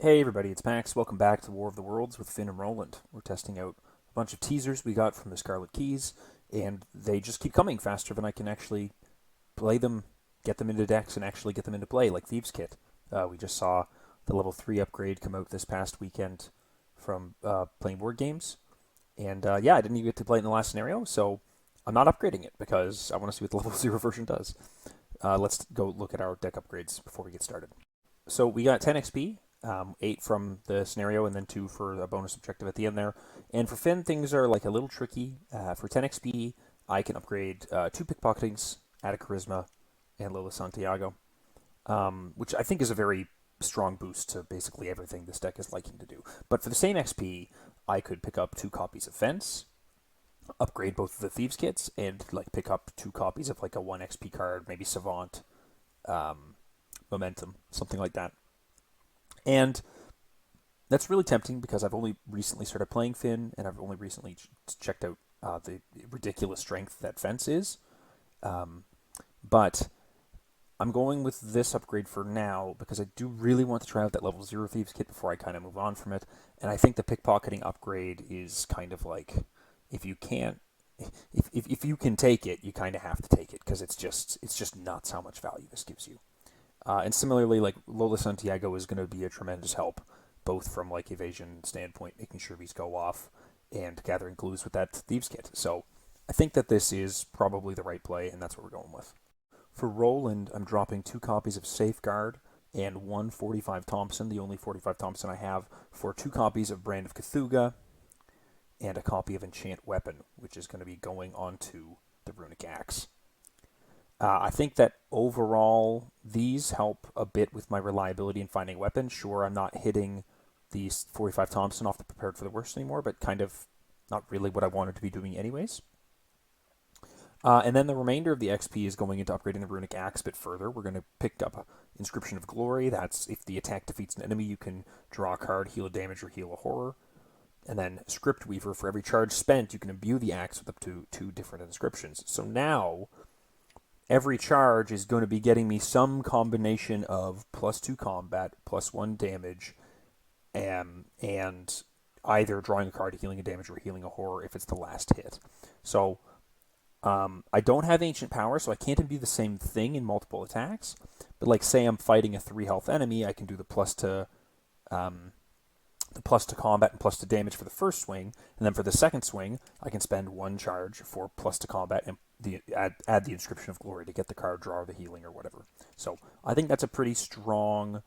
Hey everybody, it's Max. Welcome back to War of the Worlds with Finn and Roland. We're testing out a bunch of teasers we got from the Scarlet Keys, and they just keep coming faster than I can actually play them, get them into decks, and actually get them into play, like Thieves Kit. We just saw the level 3 upgrade come out this past weekend from playing board games, and yeah, I didn't even get to play it in the last scenario, so I'm not upgrading it because I want to see what the level 0 version does. Let's go look at our deck upgrades before we get started. So we got 10 XP, 8 from the scenario, and then 2 for a bonus objective at the end there. And for Finn, things are like a little tricky. For 10 XP, I can upgrade 2 pickpocketings, add a charisma, and Lola Santiago, which I think is a very strong boost to basically everything this deck is liking to do. But for the same XP, I could pick up 2 copies of Fence, upgrade both of the Thieves kits, and like pick up 2 copies of like a 1 XP card, maybe Savant, Momentum, something like that. And that's really tempting because I've only recently started playing Finn, and I've only recently checked out the ridiculous strength that Fence is. Um, but I'm going with this upgrade for now because I do really want to try out that level 0 Thieves kit before I kind of move on from it. And I think the pickpocketing upgrade is kind of like, if you can't, if you can take it, you kind of have to take it because it's just nuts how much value this gives you. And similarly, like Lola Santiago is going to be a tremendous help, both from like evasion standpoint, making sure these go off, and gathering clues with that Thieves kit. So I think that this is probably the right play, and that's what we're going with. For Roland, I'm dropping 2 copies of Safeguard and 145 Thompson, the only 45 Thompson I have, for 2 copies of Brand of Cthulhu and a copy of Enchant Weapon, which is going to be going onto the Runic Axe. I think that overall, these help a bit with my reliability in finding weapons. Sure, I'm not hitting the 45 Thompson off the Prepared for the Worst anymore, but kind of not really what I wanted to be doing anyways. And then the remainder of the XP is going into upgrading the Runic Axe a bit further. We're going to pick up Inscription of Glory. That's if the attack defeats an enemy, you can draw a card, heal a damage, or heal a horror. And then Script Weaver. For every charge spent, you can imbue the axe with up to 2 different inscriptions. So now every charge is going to be getting me some combination of +2 combat, +1 damage, and either drawing a card, healing a damage, or healing a horror if it's the last hit. So I don't have Ancient Power, so I can't do the same thing in multiple attacks. But like, say I'm fighting a 3 health enemy, I can do um, the plus to combat and plus to damage for the first swing, and then for the second swing, I can spend 1 charge for plus to combat and add the Inscription of Glory to get the card draw or the healing or whatever. So I think that's a pretty strong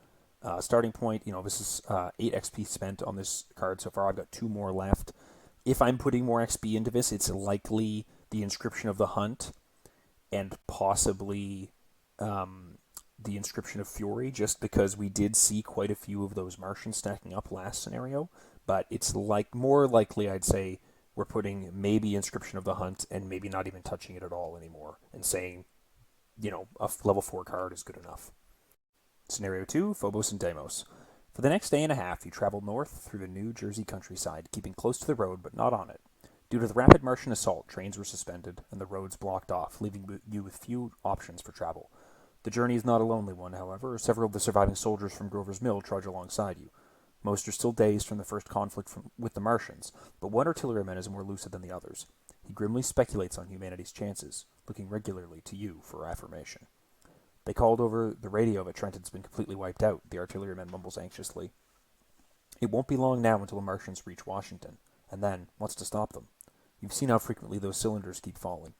starting point. You know, this is 8 XP spent on this card so far. I've got 2 more left. If I'm putting more XP into this, it's likely the Inscription of the Hunt and possibly the Inscription of Fury, just because we did see quite a few of those Martians stacking up last scenario. But it's like more likely, I'd say, we're putting maybe Inscription of the Hunt and maybe not even touching it at all anymore and saying, you know, a level 4 card is good enough. Scenario 2, Phobos and Deimos. For the next day and a half, you travel north through the New Jersey countryside, keeping close to the road but not on it. Due to the rapid Martian assault, trains were suspended and the roads blocked off, leaving you with few options for travel. The journey is not a lonely one, however. Several of the surviving soldiers from Grover's Mill trudge alongside you. Most are still dazed from the first conflict with the Martians, but one artilleryman is more lucid than the others. He grimly speculates on humanity's chances, looking regularly to you for affirmation. They called over the radio that Trenton's been completely wiped out, the artilleryman mumbles anxiously. It won't be long now until the Martians reach Washington, and then, what's to stop them? You've seen how frequently those cylinders keep falling.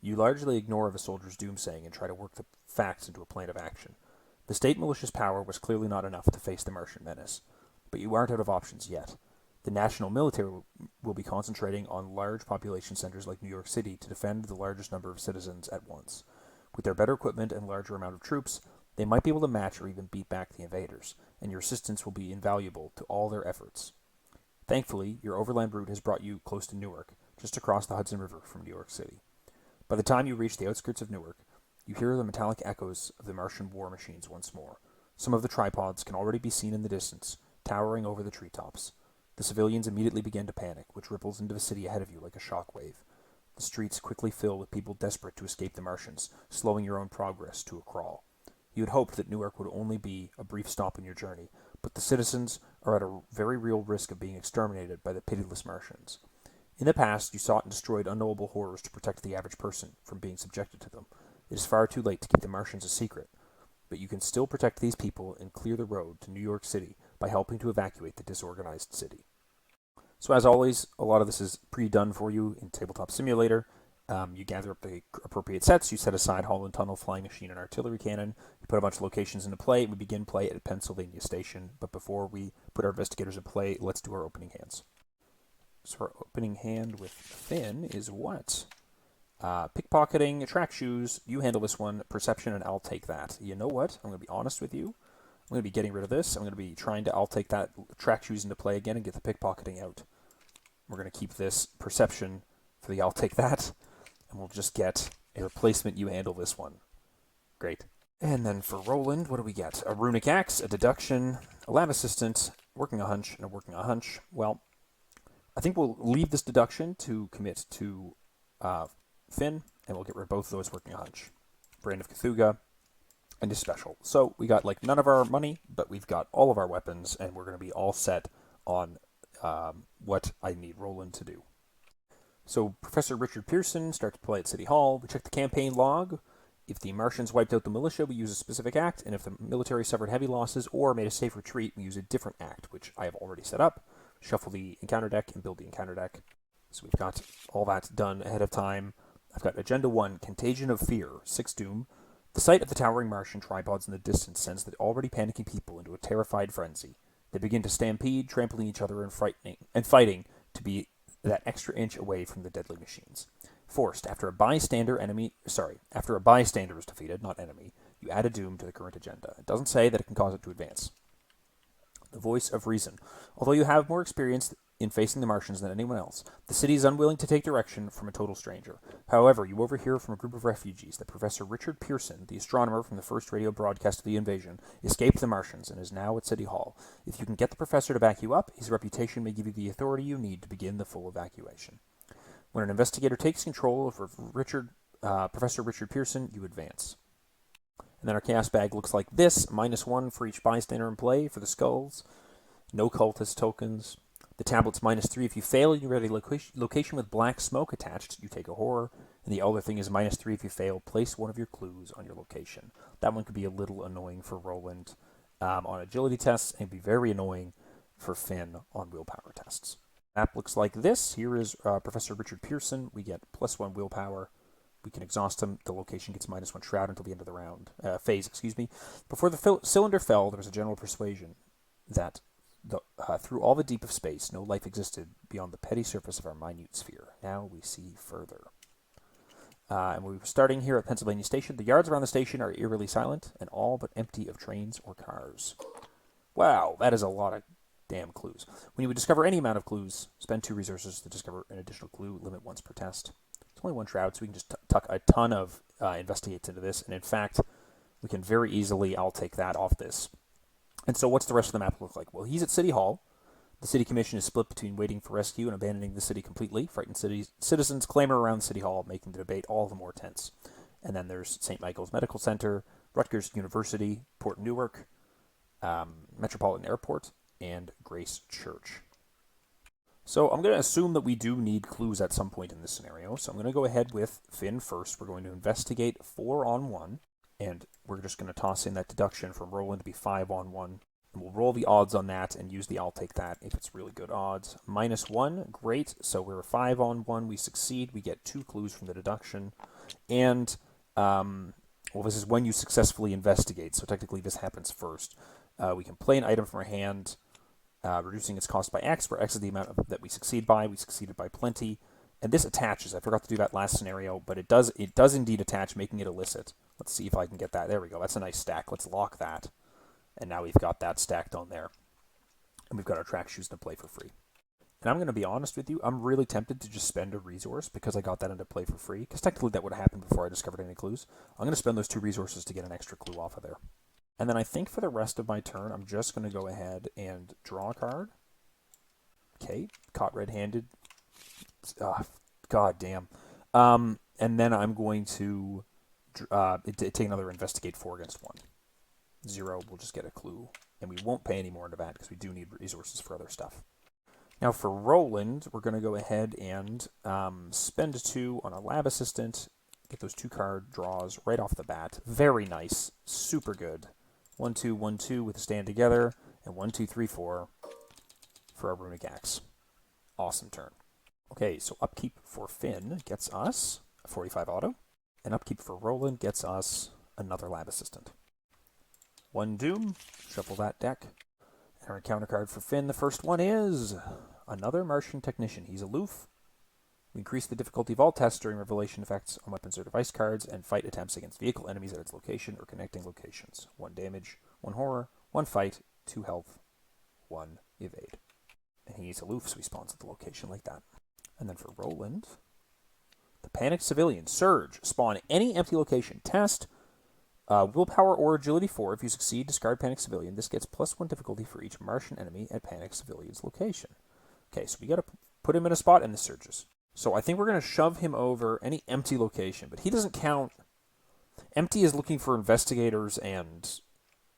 You largely ignore the soldiers' doomsaying and try to work the facts into a plan of action. The state militia's power was clearly not enough to face the Martian menace, but you aren't out of options yet. The national military will be concentrating on large population centers like New York City to defend the largest number of citizens at once. With their better equipment and larger amount of troops, they might be able to match or even beat back the invaders, and your assistance will be invaluable to all their efforts. Thankfully, your overland route has brought you close to Newark, just across the Hudson River from New York City. By the time you reach the outskirts of Newark, you hear the metallic echoes of the Martian war machines once more. Some of the tripods can already be seen in the distance, towering over the treetops. The civilians immediately begin to panic, which ripples into the city ahead of you like a shock wave. The streets quickly fill with people desperate to escape the Martians, slowing your own progress to a crawl. You had hoped that Newark would only be a brief stop in your journey, but the citizens are at a very real risk of being exterminated by the pitiless Martians. In the past, you sought and destroyed unknowable horrors to protect the average person from being subjected to them. It is far too late to keep the Martians a secret, but you can still protect these people and clear the road to New York City by helping to evacuate the disorganized city. So as always, a lot of this is pre-done for you in Tabletop Simulator. You gather up the appropriate sets, you set aside Hull and Tunnel, Flying Machine, and Artillery Cannon, you put a bunch of locations into play, we begin play at Pennsylvania Station, but before we put our investigators in play, let's do our opening hands. So our opening hand with Finn is what? Pickpocketing, track shoes, you handle this one, perception, and I'll take that. You know what? I'm going to be honest with you. I'm going to be getting rid of this. I'm going to be trying to, I'll take that track shoes into play again and get the pickpocketing out. We're going to keep this perception for the I'll take that, and we'll just get a replacement, you handle this one. Great. And then for Roland, what do we get? A Runic Axe, a Deduction, a Lab Assistant, working a hunch, and a working a hunch. Well, I think we'll leave this Deduction to commit to Finn, and we'll get rid of both of those working a hunch. Brand of Cthulhu, and a special. So we got like none of our money, but we've got all of our weapons, and we're going to be all set on what I need Roland to do. So Professor Richard Pearson starts to play at City Hall. We check the campaign log. If the Martians wiped out the militia, we use a specific act, and if the military suffered heavy losses or made a safe retreat, we use a different act, which I have already set up. Shuffle the encounter deck and build the encounter deck. So we've got all that done ahead of time. I've got Agenda 1, Contagion of Fear, 6 Doom. The sight of the towering Martian tripods in the distance sends the already panicking people into a terrified frenzy. They begin to stampede, trampling each other and fighting to be that extra inch away from the deadly machines. Forced, after a bystander is defeated, not enemy, you add a doom to the current agenda. It doesn't say that it can cause it to advance. The voice of reason. Although you have more experience in facing the Martians than anyone else, the city is unwilling to take direction from a total stranger. However, you overhear from a group of refugees that Professor Richard Pearson, the astronomer from the first radio broadcast of the invasion, escaped the Martians and is now at City Hall. If you can get the professor to back you up, his reputation may give you the authority you need to begin the full evacuation. When an investigator takes control of Professor Richard Pearson, you advance. And then our chaos bag looks like this: -1 for each bystander in play for the skulls. No cultist tokens. The tablet's -3 if you fail and you're at a location with black smoke attached, you take a horror. And the other thing is -3 if you fail. Place one of your clues on your location. That one could be a little annoying for Roland on agility tests, and it'd be very annoying for Finn on willpower tests. Map looks like this. Here is Professor Richard Pearson. We get +1 willpower. We can exhaust him. The location gets -1 shroud until the end of the round. Phase. Before the cylinder fell, there was a general persuasion that through all the deep of space, no life existed beyond the petty surface of our minute sphere. Now we see further. And we're starting here at Pennsylvania Station. The yards around the station are eerily silent and all but empty of trains or cars. Wow, that is a lot of damn clues. When you would discover any amount of clues, spend 2 resources to discover an additional clue. Limit once per test. It's only 1 shroud, so we can just tuck a ton of investigates into this. And in fact, we can very easily, I'll take that off this. And so what's the rest of the map look like? Well, he's at City Hall. The City Commission is split between waiting for rescue and abandoning the city completely. Frightened citizens clamor around City Hall, making the debate all the more tense. And then there's St. Michael's Medical Center, Rutgers University, Port Newark, Metropolitan Airport, and Grace Church. So I'm going to assume that we do need clues at some point in this scenario. So I'm going to go ahead with Finn first. We're going to investigate 4-on-1. And we're just going to toss in that deduction from Roland to be 5-on-1. And we'll roll the odds on that and use the I'll take that if it's really good odds. -1, great. So we're 5-on-1. We succeed. We get 2 clues from the deduction. And, well, this is when you successfully investigate. So technically this happens first. We can play an item from our hand, reducing its cost by X, where X is the amount that we succeed by. We succeeded by plenty. And this attaches. I forgot to do that last scenario, but it does indeed attach, making it illicit. Let's see if I can get that. There we go. That's a nice stack. Let's lock that. And now we've got that stacked on there. And we've got our track shoes to play for free. And I'm going to be honest with you, I'm really tempted to just spend a resource because I got that into play for free. Because technically that would have happened before I discovered any clues. I'm going to spend those 2 resources to get an extra clue off of there. And then I think for the rest of my turn, I'm just going to go ahead and draw a card. Okay, caught red-handed. God damn. And then I'm going to take another investigate 4 against 1. 0, we'll just get a clue and we won't pay any more into that because we do need resources for other stuff. Now for Roland, we're going to go ahead and spend 2 on a lab assistant, get those 2 card draws right off the bat. Very nice, super good. 1, 2, 1, 2 with a stand together, and 1, 2, 3, 4 for our Runic Axe. Awesome turn. Okay, so upkeep for Finn gets us a 45 auto, and upkeep for Roland gets us another lab assistant. 1 Doom, shuffle that deck. And our encounter card for Finn, the first one is another Martian Technician. He's aloof. We increase the difficulty of all tests during revelation effects on weapons or device cards and fight attempts against vehicle enemies at its location or connecting locations. 1 damage, 1 horror, 1 fight, 2 health, 1 evade. And he's aloof, so he spawns at the location like that. And then for Roland, the Panicked Civilian. Surge. Spawn any empty location. Test. Willpower or Agility 4. If you succeed, discard Panicked Civilian. This gets +1 difficulty for each Martian enemy at Panicked Civilian's location. Okay, so we got to put him in a spot, and this surges. So I think we're going to shove him over any empty location, but he doesn't count. Empty is looking for investigators and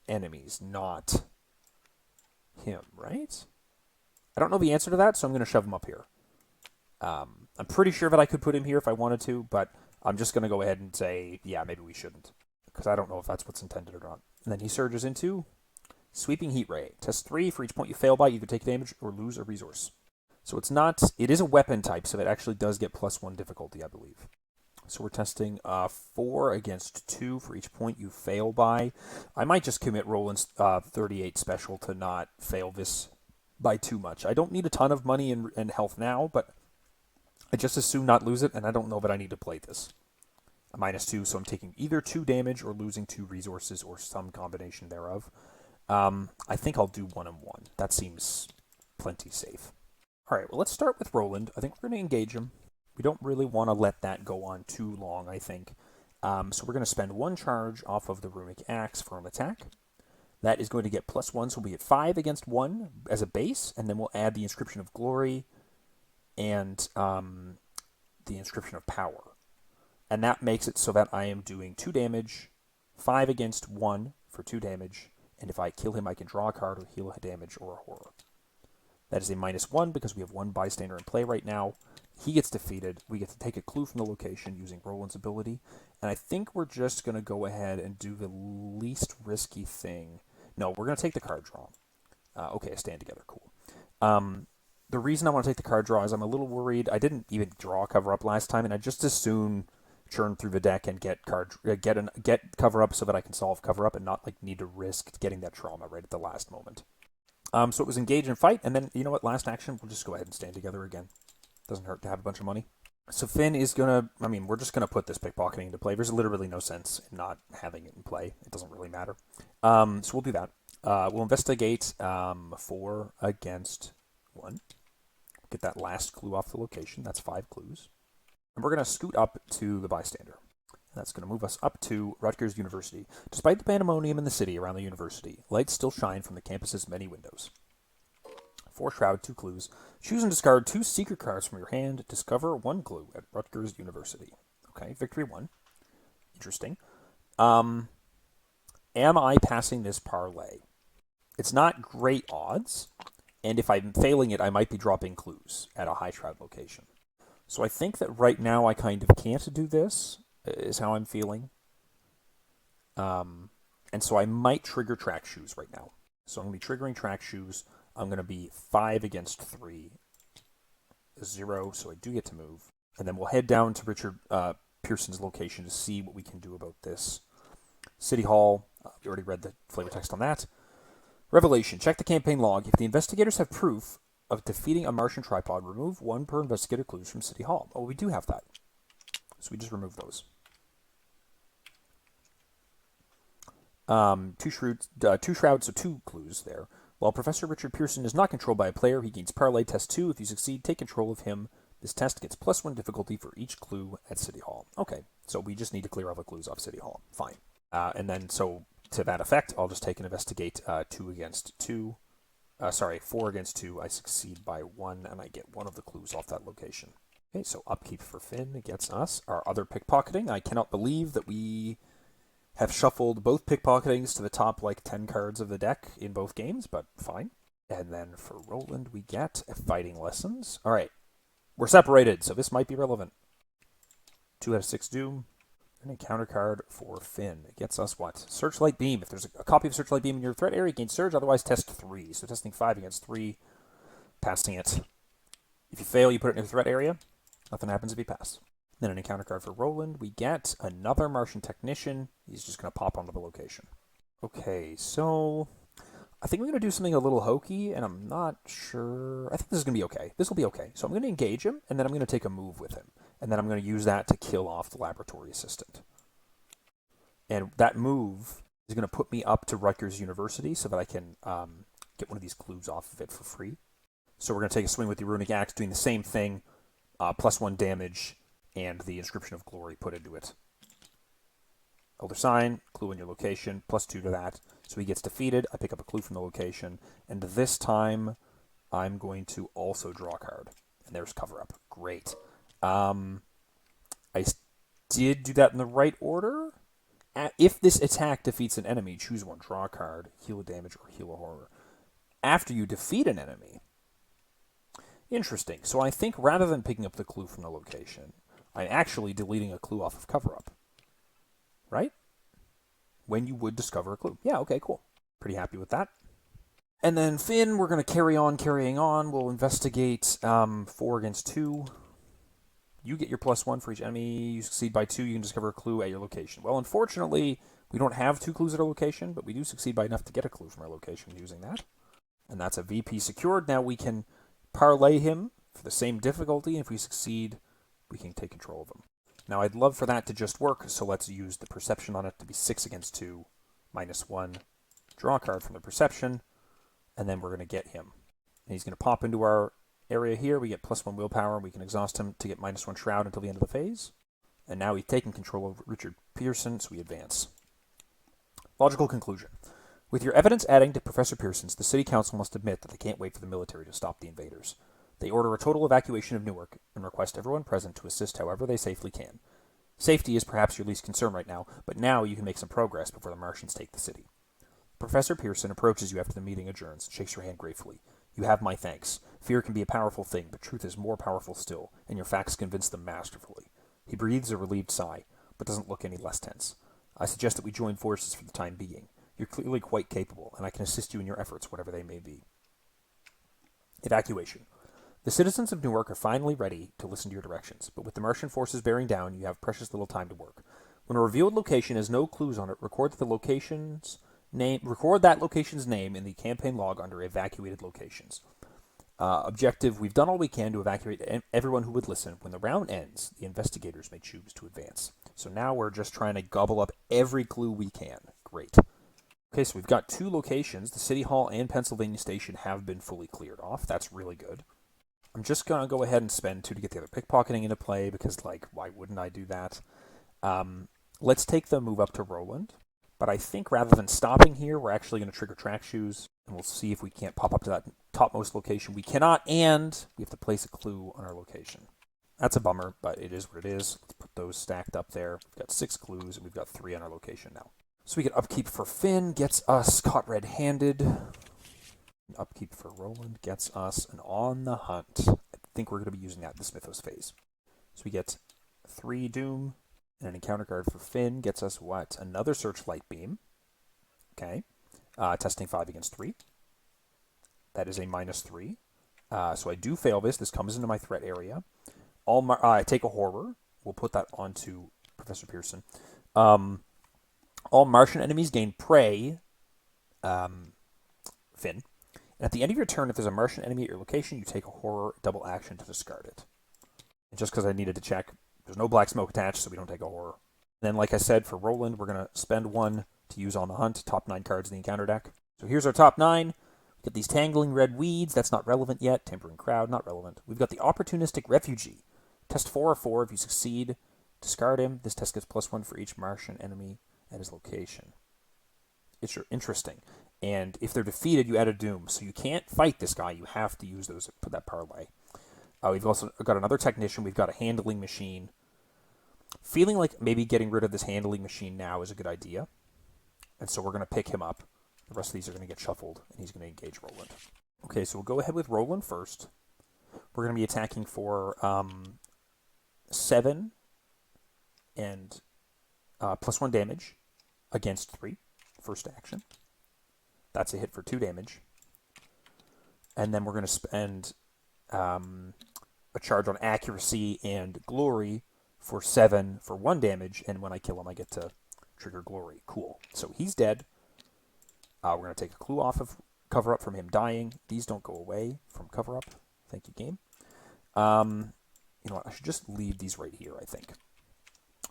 enemies, not him, right? I don't know the answer to that, so I'm going to shove him up here. I'm pretty sure that I could put him here if I wanted to, but I'm just going to go ahead and say, yeah, maybe we shouldn't, because I don't know if that's what's intended or not. And then he surges into Sweeping Heat Ray. Test 3. For each point you fail by, either take damage or lose a resource. So it is a weapon type, so it actually does get +1 difficulty, I believe. So we're testing 4 against 2 for each point you fail by. I might just commit Roland's 38 special to not fail this by too much. I don't need a ton of money and health now, but I just as soon not lose it, and I don't know that I need to play this. A -2, so I'm taking either 2 damage or losing 2 resources or some combination thereof. I think I'll do 1 and 1. That seems plenty safe. All right, well, let's start with Roland. I think we're going to engage him. We don't really want to let that go on too long, I think. So we're going to spend 1 charge off of the Runic Axe for an attack. That is going to get +1, so we'll be at 5 against 1 as a base, and then we'll add the Inscription of Glory and the Inscription of Power. And that makes it so that I am doing 2 damage, 5 against 1 for 2 damage, and if I kill him, I can draw a card or heal a damage or a horror. That is a -1 because we have 1 bystander in play right now. He gets defeated. We get to take a clue from the location using Roland's ability. And I think we're just going to go ahead and do the least risky thing. No, we're going to take the card draw. Okay, stand together. Cool. The reason I want to take the card draw is I'm a little worried. I didn't even draw cover up last time, and I just as soon churn through the deck and get cover up so that I can solve cover up and not need to risk getting that trauma right at the last moment. So it was engage and fight, and then, you know what, last action, we'll just go ahead and stand together again. Doesn't hurt to have a bunch of money. So Finn is going to, we're just going to put this pickpocketing into play. There's literally no sense in not having it in play. It doesn't really matter. So we'll do that. We'll investigate 4 against 1. Get that last clue off the location. That's 5 clues. And we're going to scoot up to the bystander. That's going to move us up to Rutgers University. Despite the pandemonium in the city around the university, lights still shine from the campus's many windows. 4 shroud, 2 clues. Choose and discard 2 secret cards from your hand. Discover 1 clue at Rutgers University. Okay, victory 1. Interesting. Am I passing this parlay? It's not great odds, and if I'm failing it, I might be dropping clues at a high shroud location. So I think that right now I kind of can't do this, is how I'm feeling. And so I might trigger track shoes right now. So I'm going to be triggering track shoes. I'm going to be 5 against 3. 0, so I do get to move. And then we'll head down to Richard Pearson's location to see what we can do about this. City Hall, we already read the flavor text on that. Revelation, check the campaign log. If the investigators have proof of defeating a Martian tripod, remove 1 per investigator clues from City Hall. Oh, we do have that. So we just remove those. 2 shrouds, so 2 clues there. While Professor Richard Pearson is not controlled by a player, he gains Parlay Test 2. If you succeed, take control of him. This test gets +1 difficulty for each clue at City Hall. Okay, so we just need to clear all the clues off City Hall. Fine. And then, so to that effect, I'll just take and investigate 4 against 2. I succeed by 1, and I get 1 of the clues off that location. Okay, so upkeep for Finn gets us our other pickpocketing. I cannot believe that we Have shuffled both pickpocketings to the top, like, 10 cards of the deck in both games, but fine. And then for Roland, we get Fighting Lessons. All right. We're separated, so this might be relevant. 2 out of 6 Doom. And a counter card for Finn. It gets us what? Searchlight Beam. If there's a copy of Searchlight Beam in your threat area, gain Surge. Otherwise, test 3. So testing 5 against 3. Passing it. If you fail, you put it in your threat area. Nothing happens if you pass. Then an encounter card for Roland. We get another Martian Technician. He's just going to pop onto the location. Okay, so I think I'm going to do something a little hokey, and I'm not sure. I think this is going to be okay. This will be okay. So I'm going to engage him, and then I'm going to take a move with him. And then I'm going to use that to kill off the laboratory assistant. And that move is going to put me up to Rutgers University so that I can get one of these clues off of it for free. So we're going to take a swing with the Runic Axe, doing the same thing, +1 damage, and the Inscription of Glory put into it. Elder Sign, clue in your location, +2 to that. So he gets defeated. I pick up a clue from the location. And this time, I'm going to also draw a card. And there's Cover Up. Great. I did do that in the right order. If this attack defeats an enemy, choose one, draw a card, heal a damage, or heal a horror. After you defeat an enemy. Interesting. So I think rather than picking up the clue from the location, I'm actually deleting a clue off of Cover Up. Right? When you would discover a clue. Yeah, okay, cool. Pretty happy with that. And then Finn, we're going to carrying on. We'll investigate 4 against 2. You get your +1 for each enemy. You succeed by 2. You can discover a clue at your location. Well, unfortunately, we don't have 2 clues at our location, but we do succeed by enough to get a clue from our location using that. And that's a VP secured. Now we can parlay him for the same difficulty. And if we succeed, we can take control of him. Now, I'd love for that to just work, so let's use the perception on it to be 6 against 2, -1. Draw a card from the perception, and then we're going to get him. And he's going to pop into our area here. We get +1 willpower, and we can exhaust him to get -1 shroud until the end of the phase. And now we've taken control of Richard Pearson, so we advance. Logical conclusion. With your evidence adding to Professor Pearson's, the City Council must admit that they can't wait for the military to stop the invaders. They order a total evacuation of Newark and request everyone present to assist however they safely can. Safety is perhaps your least concern right now, but now you can make some progress before the Martians take the city. Professor Pearson approaches you after the meeting adjourns and shakes your hand gratefully. You have my thanks. Fear can be a powerful thing, but truth is more powerful still, and your facts convince them masterfully. He breathes a relieved sigh, but doesn't look any less tense. I suggest that we join forces for the time being. You're clearly quite capable, and I can assist you in your efforts, whatever they may be. Evacuation. The citizens of Newark are finally ready to listen to your directions, but with the Martian forces bearing down, you have precious little time to work. When a revealed location has no clues on it, record that location's name in the campaign log under evacuated locations. Objective, we've done all we can to evacuate everyone who would listen. When the round ends, the investigators may choose to advance. So now we're just trying to gobble up every clue we can. Great. Okay, so we've got 2 locations. The City Hall and Pennsylvania Station have been fully cleared off. That's really good. I'm just going to go ahead and spend 2 to get the other pickpocketing into play because, why wouldn't I do that? Let's take the move up to Roland. But I think rather than stopping here, we're actually going to trigger track shoes, and we'll see if we can't pop up to that topmost location. We cannot, and we have to place a clue on our location. That's a bummer, but it is what it is. Let's put those stacked up there. We've got 6 clues, and we've got 3 on our location now. So we get Upkeep for Finn, gets us caught red-handed. Upkeep for Roland gets us an On the Hunt. I think we're going to be using that in the Smithos phase. So we get 3 Doom, and an encounter card for Finn gets us what? Another Searchlight Beam. Okay. Testing 5 against 3. That is a -3. So I do fail this. This comes into my threat area. I take a Horror. We'll put that onto Professor Pearson. All Martian enemies gain Prey. Finn. And at the end of your turn, if there's a Martian enemy at your location, you take a Horror double action to discard it. And just because I needed to check, there's no black smoke attached, so we don't take a Horror. And then, like I said, for Roland, we're going to spend 1 to use On the Hunt, top 9 cards in the encounter deck. So here's our top 9. We've got these Tangling Red Weeds, that's not relevant yet. Tampering Crowd, not relevant. We've got the Opportunistic Refugee. Test 4 or 4. If you succeed, discard him. This test gets +1 for each Martian enemy at his location. It's interesting. And if they're defeated, you add a Doom. So you can't fight this guy. You have to use those, put that parlay. We've also got another Technician. We've got a Handling Machine. Feeling like maybe getting rid of this handling machine now is a good idea. And so we're going to pick him up. The rest of these are going to get shuffled, and he's going to engage Roland. Okay, so we'll go ahead with Roland first. We're going to be attacking for 7 and +1 damage against 3. First action. That's a hit for 2 damage. And then we're going to spend a charge on accuracy and glory for 7 for 1 damage, and when I kill him, I get to trigger glory. Cool. So he's dead. We're going to take a clue off of cover up from him dying. These don't go away from cover up. Thank you, game. You know what? I should just leave these right here, I think.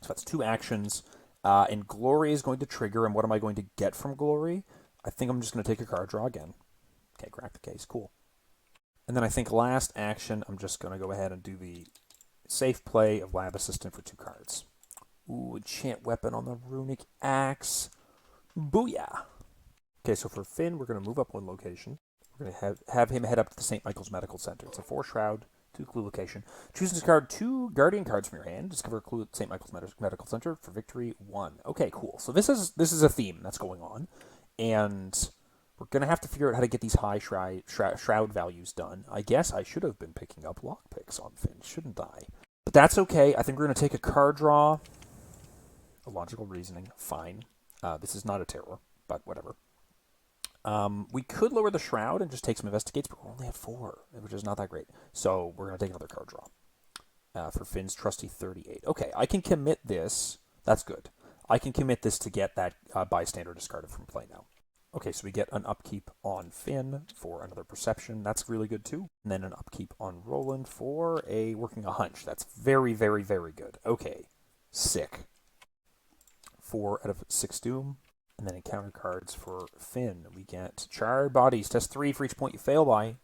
So that's 2 actions. And glory is going to trigger, and what am I going to get from glory? I think I'm just going to take a card draw again. Okay, crack the case. Cool. And then I think last action, I'm just going to go ahead and do the safe play of Lab Assistant for 2 cards. Ooh, enchant weapon on the Runic Axe. Booyah! Okay, so for Finn, we're going to move up 1 location. We're going to have him head up to the St. Michael's Medical Center. It's a 4 shroud, 2 clue location. Choose to discard 2 guardian cards from your hand. Discover a clue at St. Michael's Medical Center for victory 1. Okay, cool. So this is a theme that's going on, and we're going to have to figure out how to get these high shroud values done. I guess I should have been picking up lockpicks on Finn, shouldn't I? But that's okay. I think we're going to take a card draw. A logical reasoning, fine. This is not a terror, but whatever. We could lower the shroud and just take some investigates, but we're only at 4, which is not that great. So we're going to take another card draw for Finn's trusty 38. Okay, I can commit this. That's good. I can commit this to get that bystander discarded from play now. Okay, so we get an upkeep on Finn for another perception. That's really good too. And then an upkeep on Roland for a working a hunch. That's very, very, very good. Okay, sick. 4 out of 6 doom. And then encounter cards for Finn. We get Charred Bodies. Test 3 for each point you fail by.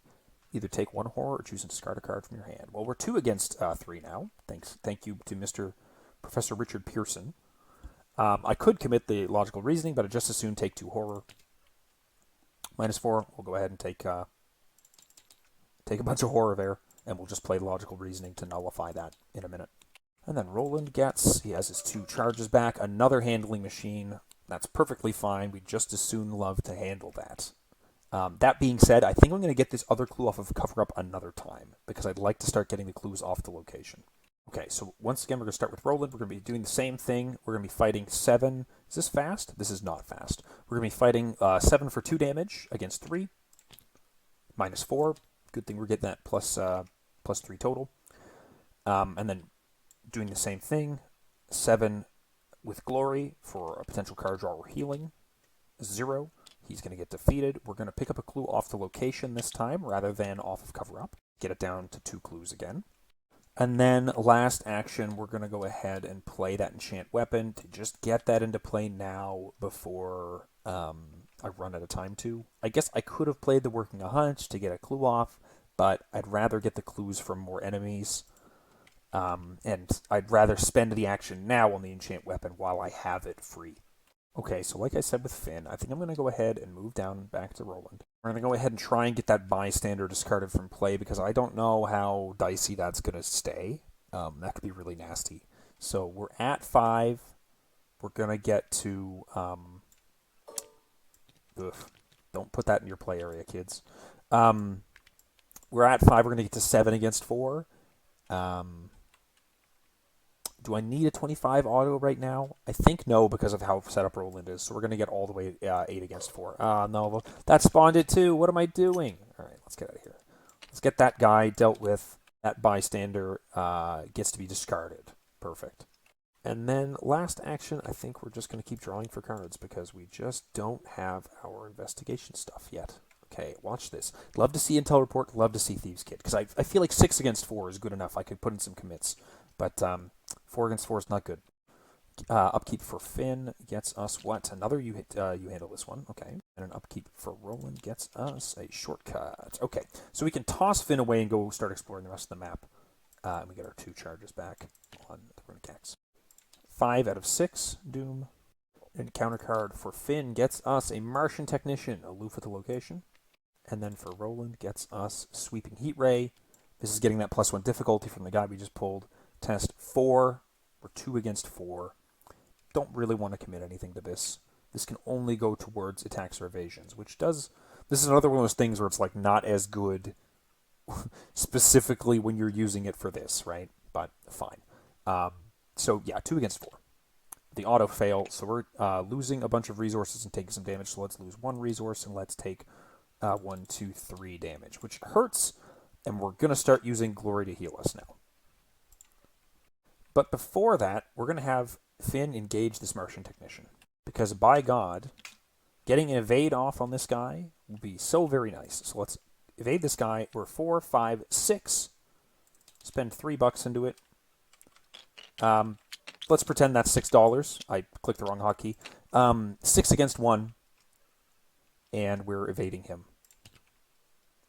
Either take 1 horror or choose to discard a card from your hand. Well, we're 2 against 3 now. Thank you to Mr. Professor Richard Pearson. I could commit the logical reasoning, but I'd just as soon take 2 horror. -4. We'll go ahead and take a bunch of horror there, and we'll just play logical reasoning to nullify that in a minute. And then Roland he has his 2 charges back. Another handling machine. That's perfectly fine. We'd just as soon love to handle that. That being said, I think I'm going to get this other clue off of cover up another time, because I'd like to start getting the clues off the location. Okay, so once again, we're going to start with Roland. We're going to be doing the same thing. We're going to be fighting 7. Is this fast? This is not fast. We're going to be fighting 7 for 2 damage against 3. -4. Good thing we're getting that plus 3 total. And then doing the same thing. 7 with glory for a potential card draw or healing. 0. He's going to get defeated. We're going to pick up a clue off the location this time rather than off of cover up. Get it down to 2 clues again. And then last action, we're going to go ahead and play that enchant weapon to just get that into play now before I run out of time to. I guess I could have played the working a hunch to get a clue off, but I'd rather get the clues from more enemies. And I'd rather spend the action now on the enchant weapon while I have it free. Okay, so like I said with Finn, I think I'm going to go ahead and move down back to Roland. We're going to go ahead and try and get that bystander discarded from play because I don't know how dicey that's going to stay. That could be really nasty. So we're at 5. We're going to get to... don't put that in your play area, kids. We're at 5. We're going to get to 7 against 4. Do I need a 25 auto right now? I think no, because of how set up Roland is. So we're going to get all the way 8 against 4. No, that spawned it too. What am I doing? All right, let's get out of here. Let's get that guy dealt with. That bystander gets to be discarded. Perfect. And then last action, I think we're just going to keep drawing for cards because we just don't have our investigation stuff yet. Okay, watch this. Love to see Intel Report. Love to see Thieves Kit because I feel like 6 against 4 is good enough. I could put in some commits. But 4 against 4 is not good. Upkeep for Finn gets us what? Another you handle this one. Okay. And an upkeep for Roland gets us a shortcut. Okay. So we can toss Finn away and go start exploring the rest of the map. And we get our 2 charges back on the Runic Axe. 5 out of 6 Doom. And counter card for Finn gets us a Martian Technician, aloof at the location. And then for Roland gets us Sweeping Heat Ray. This is getting that +1 difficulty from the guy we just pulled. Test 4. We're 2 against 4. Don't really want to commit anything to this. This can only go towards attacks or evasions, which does... This is another one of those things where it's like not as good specifically when you're using it for this, right? But fine. So yeah, 2 against 4. The auto fail, so we're losing a bunch of resources and taking some damage, so let's lose 1 resource and let's take 1, 2, 3 damage, which hurts, and we're going to start using Glory to heal us now. But before that, we're going to have Finn engage this Martian Technician, because by God, getting an evade off on this guy will be so very nice. So let's evade this guy. We're 4, 5, 6. Spend $3 into it. Let's pretend that's $6. I clicked the wrong hotkey. 6 against 1. And we're evading him.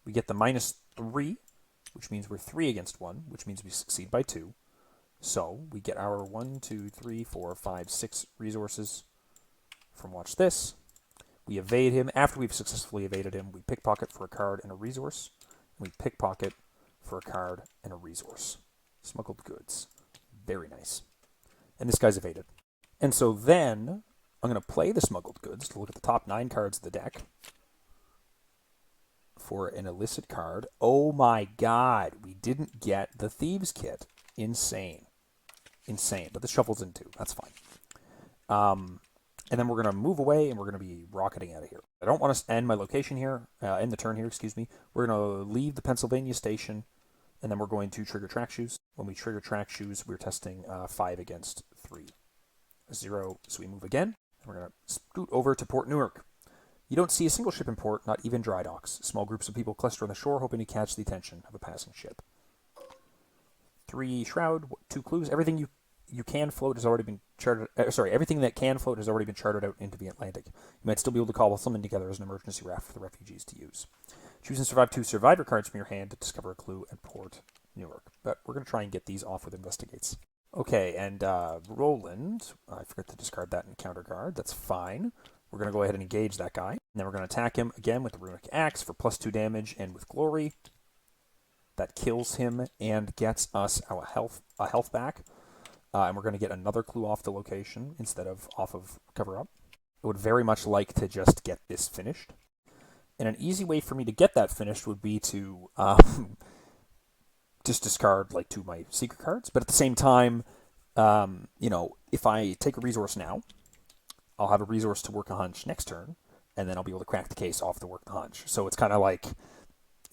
We get the -3, which means we're 3 against 1, which means we succeed by 2. So we get our 1, 2, 3, 4, 5, 6 resources from watch this. We evade him. After we've successfully evaded him, we pickpocket for a card and a resource. We pickpocket for a card and a resource. Smuggled goods. Very nice. And this guy's evaded. And so then I'm going to play the smuggled goods to look at the top 9 cards of the deck for an illicit card. Oh my god, we didn't get the Thieves kit. Insane. Insane. But this shuffles in 2. That's fine. And then we're going to move away, and we're going to be rocketing out of here. I don't want to end my location here, end the turn here, excuse me. We're going to leave the Pennsylvania station, and then we're going to trigger track shoes. When we trigger track shoes, we're testing 5 against 3. 0, so we move again. And we're going to scoot over to Port Newark. You don't see a single ship in port, not even dry docks. Small groups of people cluster on the shore, hoping to catch the attention of a passing ship. 3 shroud, 2 clues. Everything you can float has already been charted. Everything that can float has already been charted out into the Atlantic. You might still be able to cobble something together as an emergency raft for the refugees to use. Choose and survive 2 survivor cards from your hand to discover a clue at Port Newark. But we're going to try and get these off with investigates. Okay, and Roland, I forgot to discard that encounter card. That's fine. We're going to go ahead and engage that guy. And then we're going to attack him again with the Runic Axe for +2 damage and with Glory. That kills him and gets us our health back. And we're going to get another clue off the location instead of off of cover-up. I would very much like to just get this finished. And an easy way for me to get that finished would be to just discard like 2 of my secret cards. But at the same time, if I take a resource now, I'll have a resource to work a hunch next turn, and then I'll be able to crack the case off the work the hunch. So it's kind of like,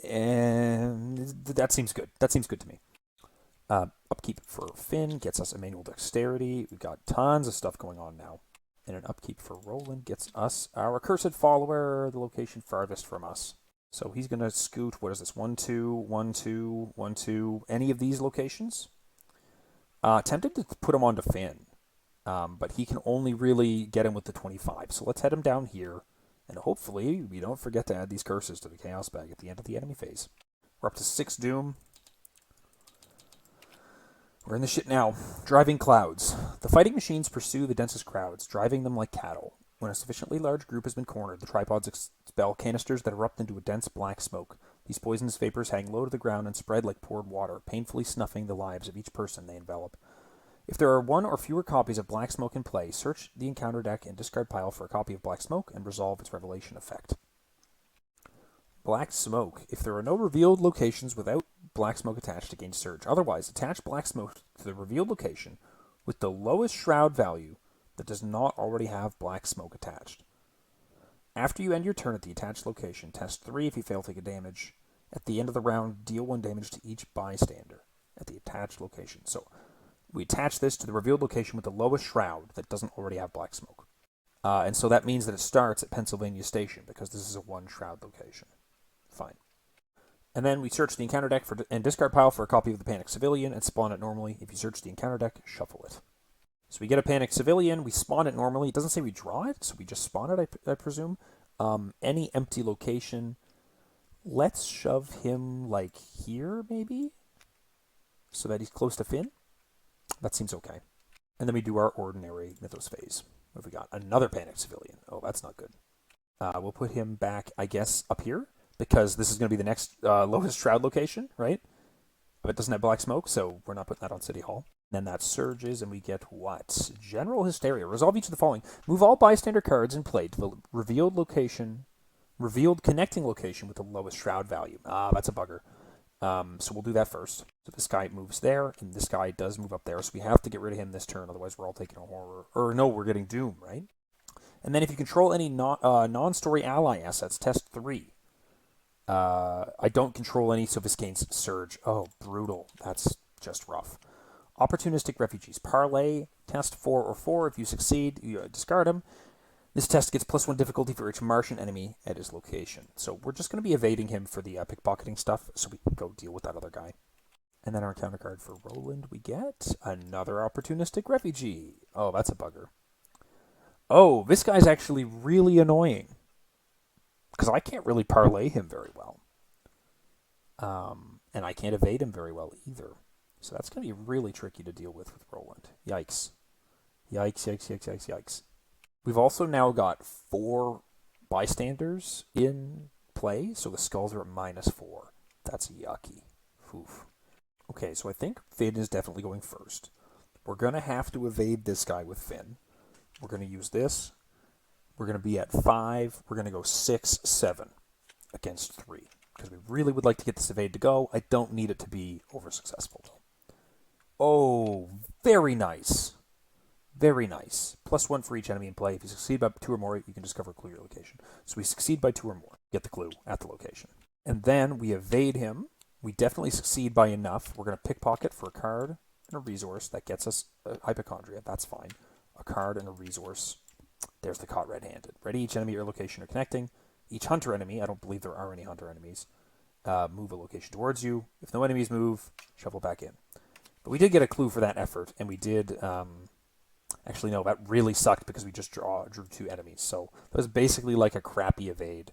that seems good. That seems good to me. Upkeep for Finn gets us a manual dexterity. We've got tons of stuff going on now. And an upkeep for Roland gets us our accursed follower, the location farthest from us. So he's going to scoot, what is this, 1, 2, 1, 2, 1, 2, any of these locations? Tempted to put him onto Finn, but he can only really get him with the 25. So let's head him down here, and hopefully we don't forget to add these curses to the Chaos Bag at the end of the enemy phase. We're up to 6 Doom. We're in the shit now. Driving clouds. The fighting machines pursue the densest crowds, driving them like cattle. When a sufficiently large group has been cornered, the tripods expel canisters that erupt into a dense black smoke. These poisonous vapors hang low to the ground and spread like poured water, painfully snuffing the lives of each person they envelop. If there are 1 or fewer copies of Black Smoke in play, search the encounter deck and discard pile for a copy of Black Smoke and resolve its revelation effect. Black Smoke. If there are no revealed locations without Black Smoke attached to gain search. Otherwise, attach Black Smoke to the revealed location with the lowest shroud value that does not already have Black Smoke attached. After you end your turn at the attached location, test 3 if you fail to take a damage. At the end of the round, deal 1 damage to each bystander at the attached location. So we attach this to the revealed location with the lowest shroud that doesn't already have Black Smoke. And so that means that it starts at Pennsylvania Station because this is a 1 shroud location. Fine. And then we search the encounter deck and discard pile for a copy of the Panic Civilian and spawn it normally. If you search the encounter deck, shuffle it. So we get a Panic Civilian, we spawn it normally. It doesn't say we draw it, so we just spawn it, I presume. Any empty location. Let's shove him, like, here, maybe? So that he's close to Finn? That seems okay. And then we do our ordinary Mythos phase. What have we got? Another Panic Civilian. Oh, that's not good. We'll put him back, I guess, up here, because this is going to be the next lowest shroud location, right? But it doesn't have Black Smoke, so we're not putting that on City Hall. Then that surges, and we get what? General Hysteria. Resolve each of the following. Move all bystander cards in play to the revealed connecting location with the lowest shroud value. That's a bugger. So we'll do that first. So this guy moves there, and this guy does move up there. So we have to get rid of him this turn, otherwise we're all taking a horror. Or no, we're getting Doom, right? And then if you control any non-story ally assets, test 3. I don't control any, so this gains Surge. Oh, brutal. That's just rough. Opportunistic Refugees. Parlay, test 4 or 4. If you succeed, you discard him. This test gets +1 difficulty for each Martian enemy at his location. So we're just going to be evading him for the pickpocketing stuff, so we can go deal with that other guy. And then our counter card for Roland, we get another Opportunistic Refugee. Oh, that's a bugger. Oh, this guy's actually really annoying, because I can't really parlay him very well. And I can't evade him very well either. So that's going to be really tricky to deal with Roland. Yikes. Yikes, yikes, yikes, yikes, yikes. We've also now got 4 bystanders in play, so the skulls are at -4. That's yucky. Oof. Okay, so I think Finn is definitely going first. We're going to have to evade this guy with Finn. We're going to use this. We're going to be at 5. We're going to go 6, 7 against 3. Because we really would like to get this evade to go. I don't need it to be over-successful, though. Oh, very nice. Very nice. +1 for each enemy in play. If you succeed by 2 or more, you can discover a clue your location. So we succeed by 2 or more. Get the clue at the location. And then we evade him. We definitely succeed by enough. We're going to pickpocket for a card and a resource. That gets us a Hypochondria. That's fine. A card and a resource. There's the caught red-handed. Ready, each enemy at your location are connecting. Each hunter enemy, I don't believe there are any hunter enemies, move a location towards you. If no enemies move, shuffle back in. But we did get a clue for that effort, and we did... Actually, no, that really sucked because we just drew 2 enemies. So that was basically like a crappy evade,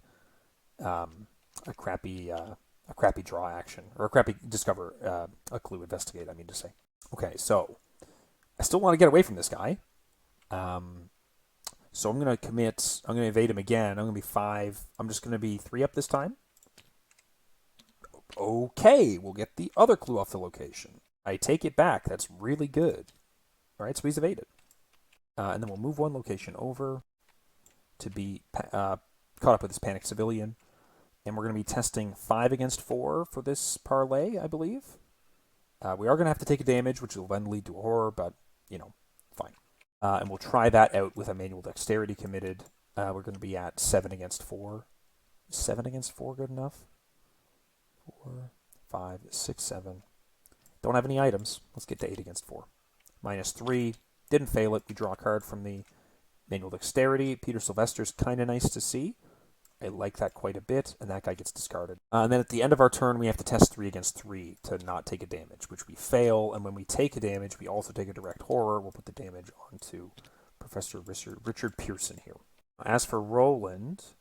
a crappy draw action, or a crappy discover, a clue, investigate, I mean to say. Okay, so I still want to get away from this guy. So I'm going to commit, I'm going to evade him again. I'm going to be 5. I'm just going to be 3 up this time. Okay, we'll get the other clue off the location. I take it back. That's really good. All right, so he's evaded. And then we'll move 1 location over to be caught up with this panicked civilian. And we're going to be testing 5 against 4 for this parlay, I believe. We are going to have to take a damage, which will then lead to a horror, but, you know, fine. And we'll try that out with a manual dexterity committed. We're going to be at 7 against 4. 7 against 4 good enough? 4, 5, 6, 7. Don't have any items. Let's get to 8 against 4. -3. Didn't fail it. We draw a card from the manual dexterity. Peter Sylvester's kind of nice to see. I like that quite a bit, and that guy gets discarded. And then at the end of our turn, we have to test 3 against 3 to not take a damage, which we fail. And when we take a damage, we also take a direct horror. We'll put the damage onto Professor Richard Pearson here. As for Roland,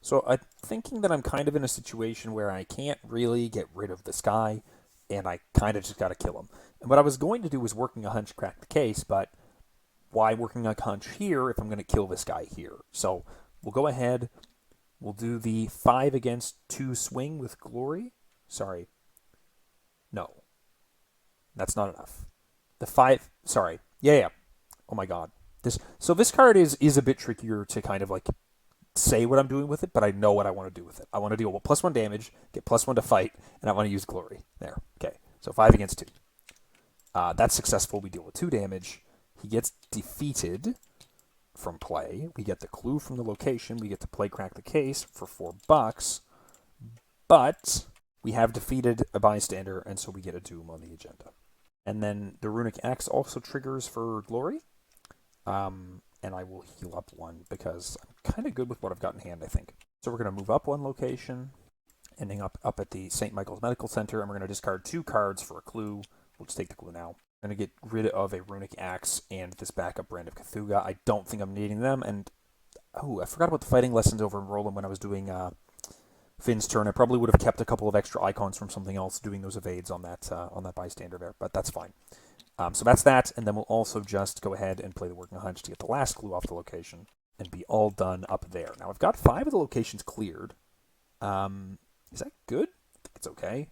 so I'm thinking that I'm kind of in a situation where I can't really get rid of this guy, and I kind of just got to kill him. And what I was going to do was working a hunch crack the case, but why working a hunch here if I'm going to kill this guy here? So we'll go ahead. We'll do the 5 against 2 swing with glory. Sorry. No. That's not enough. The 5... Sorry. Yeah. Oh my god. So this card is a bit trickier to kind of like say what I'm doing with it, but I know what I want to do with it. I want to deal with +1 damage, get +1 to fight, and I want to use glory. There. Okay. So 5 against 2. That's successful. We deal with 2 damage. He gets defeated from play. We get the clue from the location. We get to play crack the case for $4. But we have defeated a bystander, and so we get a doom on the agenda. And then the Runic X also triggers for glory. And I will heal up 1 because I'm kind of good with what I've got in hand, I think. So we're going to move up 1 location, ending up at the St. Michael's Medical Center, and we're going to discard 2 cards for a clue. We'll just take the clue now. I'm going to get rid of a Runic Axe and this backup brand of Cthulhu. I don't think I'm needing them, and oh, I forgot about the fighting lessons over in Roland when I was doing Finn's turn. I probably would have kept a couple of extra icons from something else doing those evades on that bystander there, but that's fine. So that's that, and then we'll also just go ahead and play the working hunch to get the last clue off the location and be all done up there. Now, I've got 5 of the locations cleared. Is that good? I think it's okay.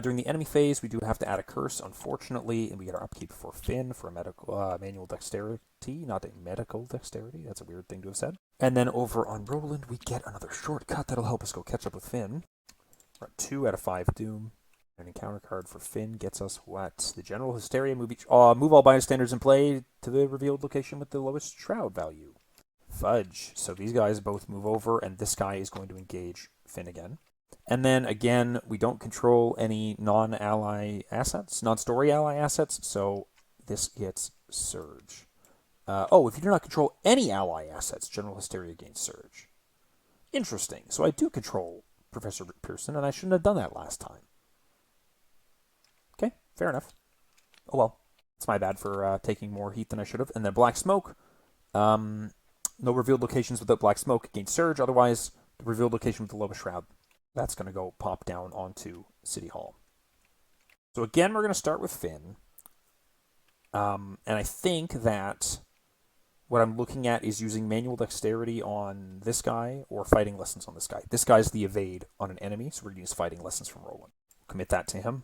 During the enemy phase, we do have to add a curse, unfortunately, and we get our upkeep for Finn for a manual dexterity, not a medical dexterity. That's a weird thing to have said. And then over on Roland, we get another shortcut that'll help us go catch up with Finn. We're at 2 out of 5 Doom. An encounter card for Finn gets us what? The General Hysteria. Move all bystanders in play to the revealed location with the lowest shroud value. Fudge. So these guys both move over, and this guy is going to engage Finn again. And then, again, we don't control any non-ally assets, non-story ally assets, so this gets Surge. If you do not control any ally assets, General Hysteria gains Surge. Interesting. So I do control Professor Pearson, and I shouldn't have done that last time. Okay, fair enough. Oh well, it's my bad for taking more heat than I should have. And then Black Smoke. No revealed locations without Black Smoke gains Surge, otherwise the revealed location with the lowest shroud. That's going to go pop down onto City Hall. So again, we're going to start with Finn. And I think that what I'm looking at is using manual dexterity on this guy or fighting lessons on this guy. This guy's the evade on an enemy, so we're going to use fighting lessons from Roland. Commit that to him.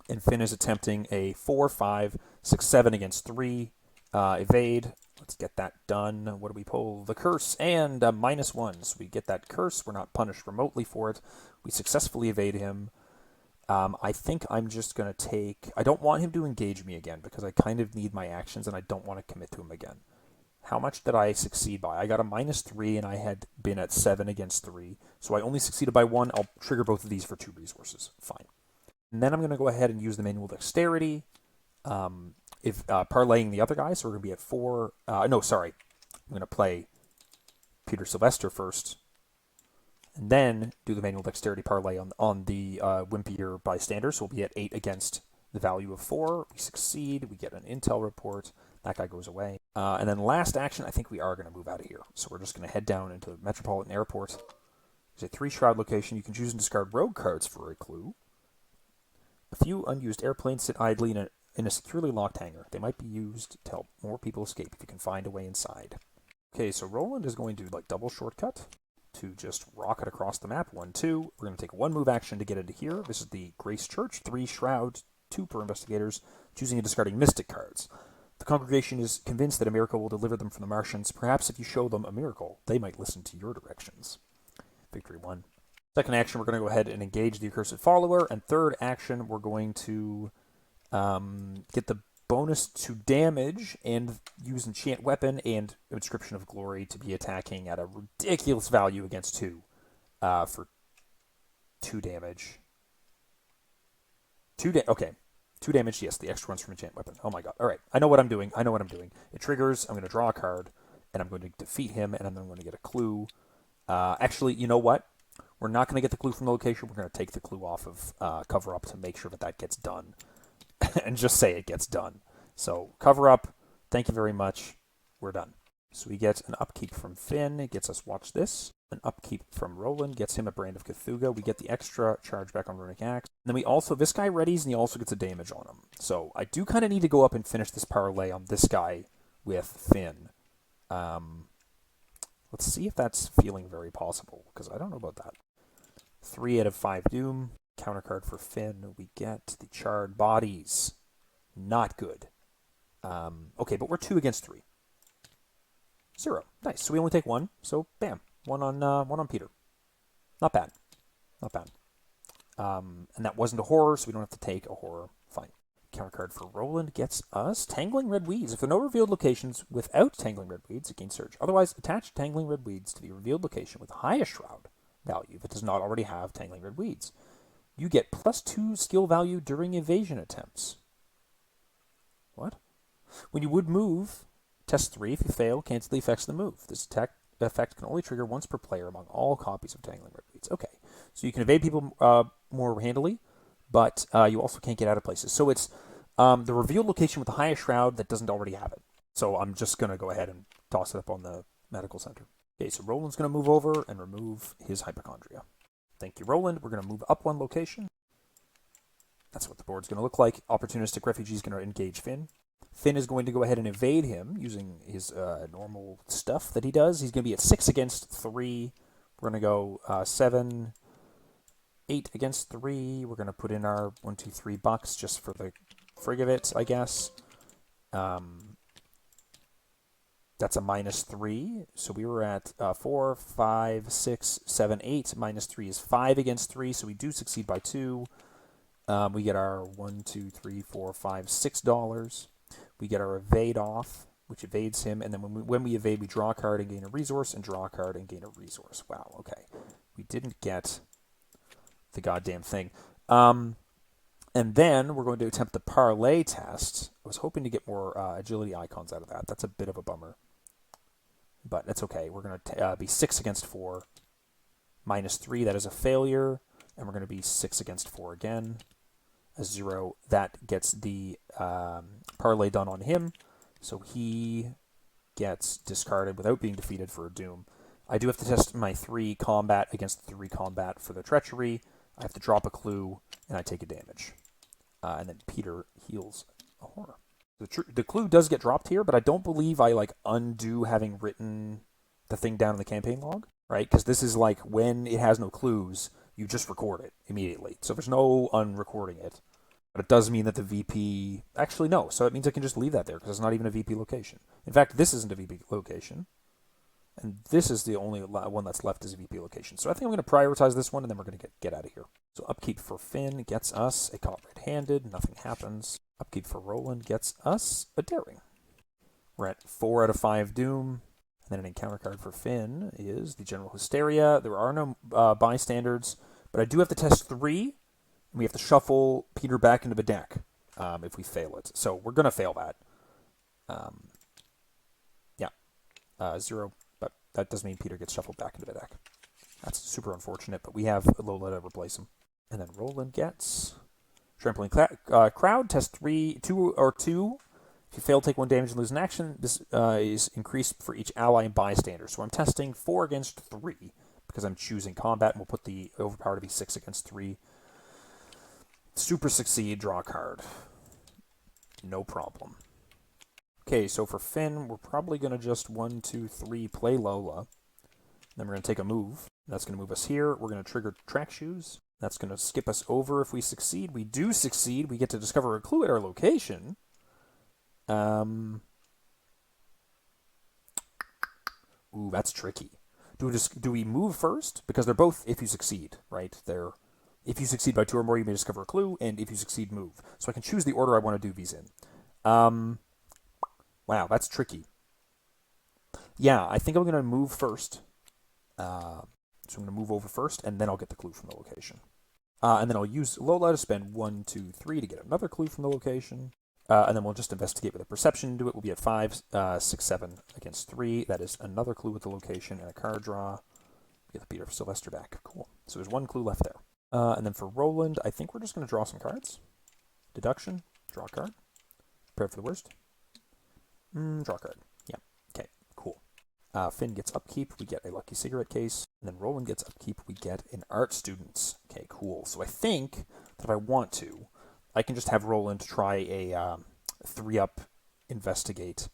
And Finn is attempting a 4, 5, 6, 7 against 3 evade. Let's get that done. What do we pull? The curse and -1. So we get that curse. We're not punished remotely for it. We successfully evade him. I think I'm just going to take... I don't want him to engage me again because I kind of need my actions and I don't want to commit to him again. How much did I succeed by? I got a -3 and I had been at 7 against 3. So I only succeeded by 1. I'll trigger both of these for 2 resources. Fine. And then I'm going to go ahead and use the manual dexterity. Parlaying the other guy, so we're going to be at 4. I'm going to play Peter Sylvester first, and then do the manual dexterity parlay on the wimpier bystander. So we'll be at 8 against the value of 4. We succeed. We get an intel report. That guy goes away. And then last action, I think we are going to move out of here. So we're just going to head down into Metropolitan Airport. There's a 3 shroud location. You can choose and discard rogue cards for a clue. A few unused airplanes sit idly in a securely locked hangar. They might be used to help more people escape if you can find a way inside. Okay, so Roland is going to double shortcut to just rocket across the map. 1, 2. We're going to take 1 move action to get into here. This is the Grace Church. 3 shroud, 2 per investigators, choosing and discarding mystic cards. The congregation is convinced that a miracle will deliver them from the Martians. Perhaps if you show them a miracle, they might listen to your directions. Victory 1. Second action, we're going to go ahead and engage the accursed follower. And third action, we're going to get the bonus to damage and use enchant weapon and inscription of glory to be attacking at a ridiculous value against 2 for 2 damage. 2 damage, yes, the extra one's from enchant weapon. Oh my god. All right, I know what I'm doing. It triggers, I'm going to draw a card, and I'm going to defeat him, and then I'm going to get a clue. Actually, you know what? We're not going to get the clue from the location. We're going to take the clue off of cover up to make sure that gets done. And just say it gets done. So cover up. Thank you very much. We're done. So we get an upkeep from Finn. It gets us, watch this. An upkeep from Roland gets him a Brand of Cthulhu. We get the extra charge back on Runic Axe. And then we also, this guy readies and he also gets a damage on him. So I do kind of need to go up and finish this parlay on this guy with Finn. Let's see if that's feeling very possible, because I don't know about that. 3 out of 5 Doom. Counter card for Finn. We get the Charred Bodies. Not good. Okay, but we're 2 against 3. 0. Nice. So we only take 1. So bam, 1 on Peter. Not bad. And that wasn't a horror, so we don't have to take a horror. Fine. Counter card for Roland gets us Tangling Red Weeds. If there are no revealed locations without Tangling Red Weeds, it gains Surge. Otherwise, attach Tangling Red Weeds to the revealed location with the highest shroud value if it does not already have Tangling Red Weeds. You get +2 skill value during evasion attempts. What? When you would move, test 3. If you fail, cancel the effects of the move. This effect can only trigger once per player among all copies of Tangling Red Weeds. Okay, so you can evade people more handily, but you also can't get out of places. So it's the revealed location with the highest shroud that doesn't already have it. So I'm just going to go ahead and toss it up on the medical center. Okay, so Roland's going to move over and remove his hypochondria. Thank you, Roland. We're going to move up 1 location. That's what the board's going to look like. Opportunistic Refugee is going to engage Finn. Finn is going to go ahead and evade him using his normal stuff that he does. He's going to be at 6 against 3. We're going to go 7, 8 against 3. We're going to put in our 1, 2, $3 just for the frig of it, I guess. That's a -3. So we were at 4, 5, 6, 7, 8. -3 is 5 against 3, so we do succeed by 2. We get our 1, 2, 3, 4, 5, $6. We get our evade off, which evades him, and then when we evade, we draw a card and gain a resource, and draw a card and gain a resource. Wow, okay. We didn't get the goddamn thing. And then we're going to attempt the parlay test. I was hoping to get more agility icons out of that. That's a bit of a bummer. But that's okay. We're going to be 6 against 4. -3, that is a failure. And we're going to be 6 against 4 again. A 0. That gets the parlay done on him. So he gets discarded without being defeated for a doom. I do have to test my 3 combat against 3 combat for the treachery. I have to drop a clue, and I take a damage. And then Peter heals a horror. The clue does get dropped here, but I don't believe I undo having written the thing down in the campaign log, right? Because this is when it has no clues, you just record it immediately. So there's no unrecording it. But it does mean that the VP... Actually, no. So it means I can just leave that there, because it's not even a VP location. In fact, this isn't a VP location. And this is the only one that's left as a VP location. So I think I'm going to prioritize this one, and then we're going to get out of here. So upkeep for Finn gets us a caught red-handed. Nothing happens. Upkeep for Roland gets us a daring. We're at 4 out of 5 doom. And then an encounter card for Finn is the General Hysteria. There are no bystanders, but I do have to test 3. And we have to shuffle Peter back into the deck if we fail it. So we're going to fail that. 0. But that does mean Peter gets shuffled back into the deck. That's super unfortunate, but we have Lola to replace him. And then Roland gets Trampling Crowd, test 2 or 2. If you fail, take 1 damage and lose an action. This is increased for each ally and bystander. So I'm testing 4 against 3 because I'm choosing combat, and we'll put the overpower to be 6 against 3. Super succeed, draw a card. No problem. Okay, so for Finn, we're probably going to just 1, 2, 3 play Lola. Then we're going to take a move. That's going to move us here. We're going to trigger Track Shoes. That's going to skip us over if we succeed. We do succeed. We get to discover a clue at our location. Ooh, that's tricky. Do we move first? Because they're both if you succeed, right? If you succeed by 2 or more, you may discover a clue, and if you succeed, move. So I can choose the order I want to do these in. Wow, that's tricky. Yeah, I think I'm going to move first. So I'm going to move over first, and then I'll get the clue from the location. And then I'll use Lola to spend 1, 2, 3 to get another clue from the location. And then we'll just investigate with a perception into it. We'll be at 5, 6, 7 against 3. That is another clue with the location and a card draw. Get the Peter Sylvester back. Cool. So there's 1 clue left there. And then for Roland, I think we're just going to draw some cards. Deduction, draw a card. Prepare for the worst. Draw a card. Yeah. Okay, cool. Finn gets upkeep. We get a lucky cigarette case. And then Roland gets upkeep. We get an art student. Okay, cool. So I think that if I want to, I can just have Roland try a 3-up investigate.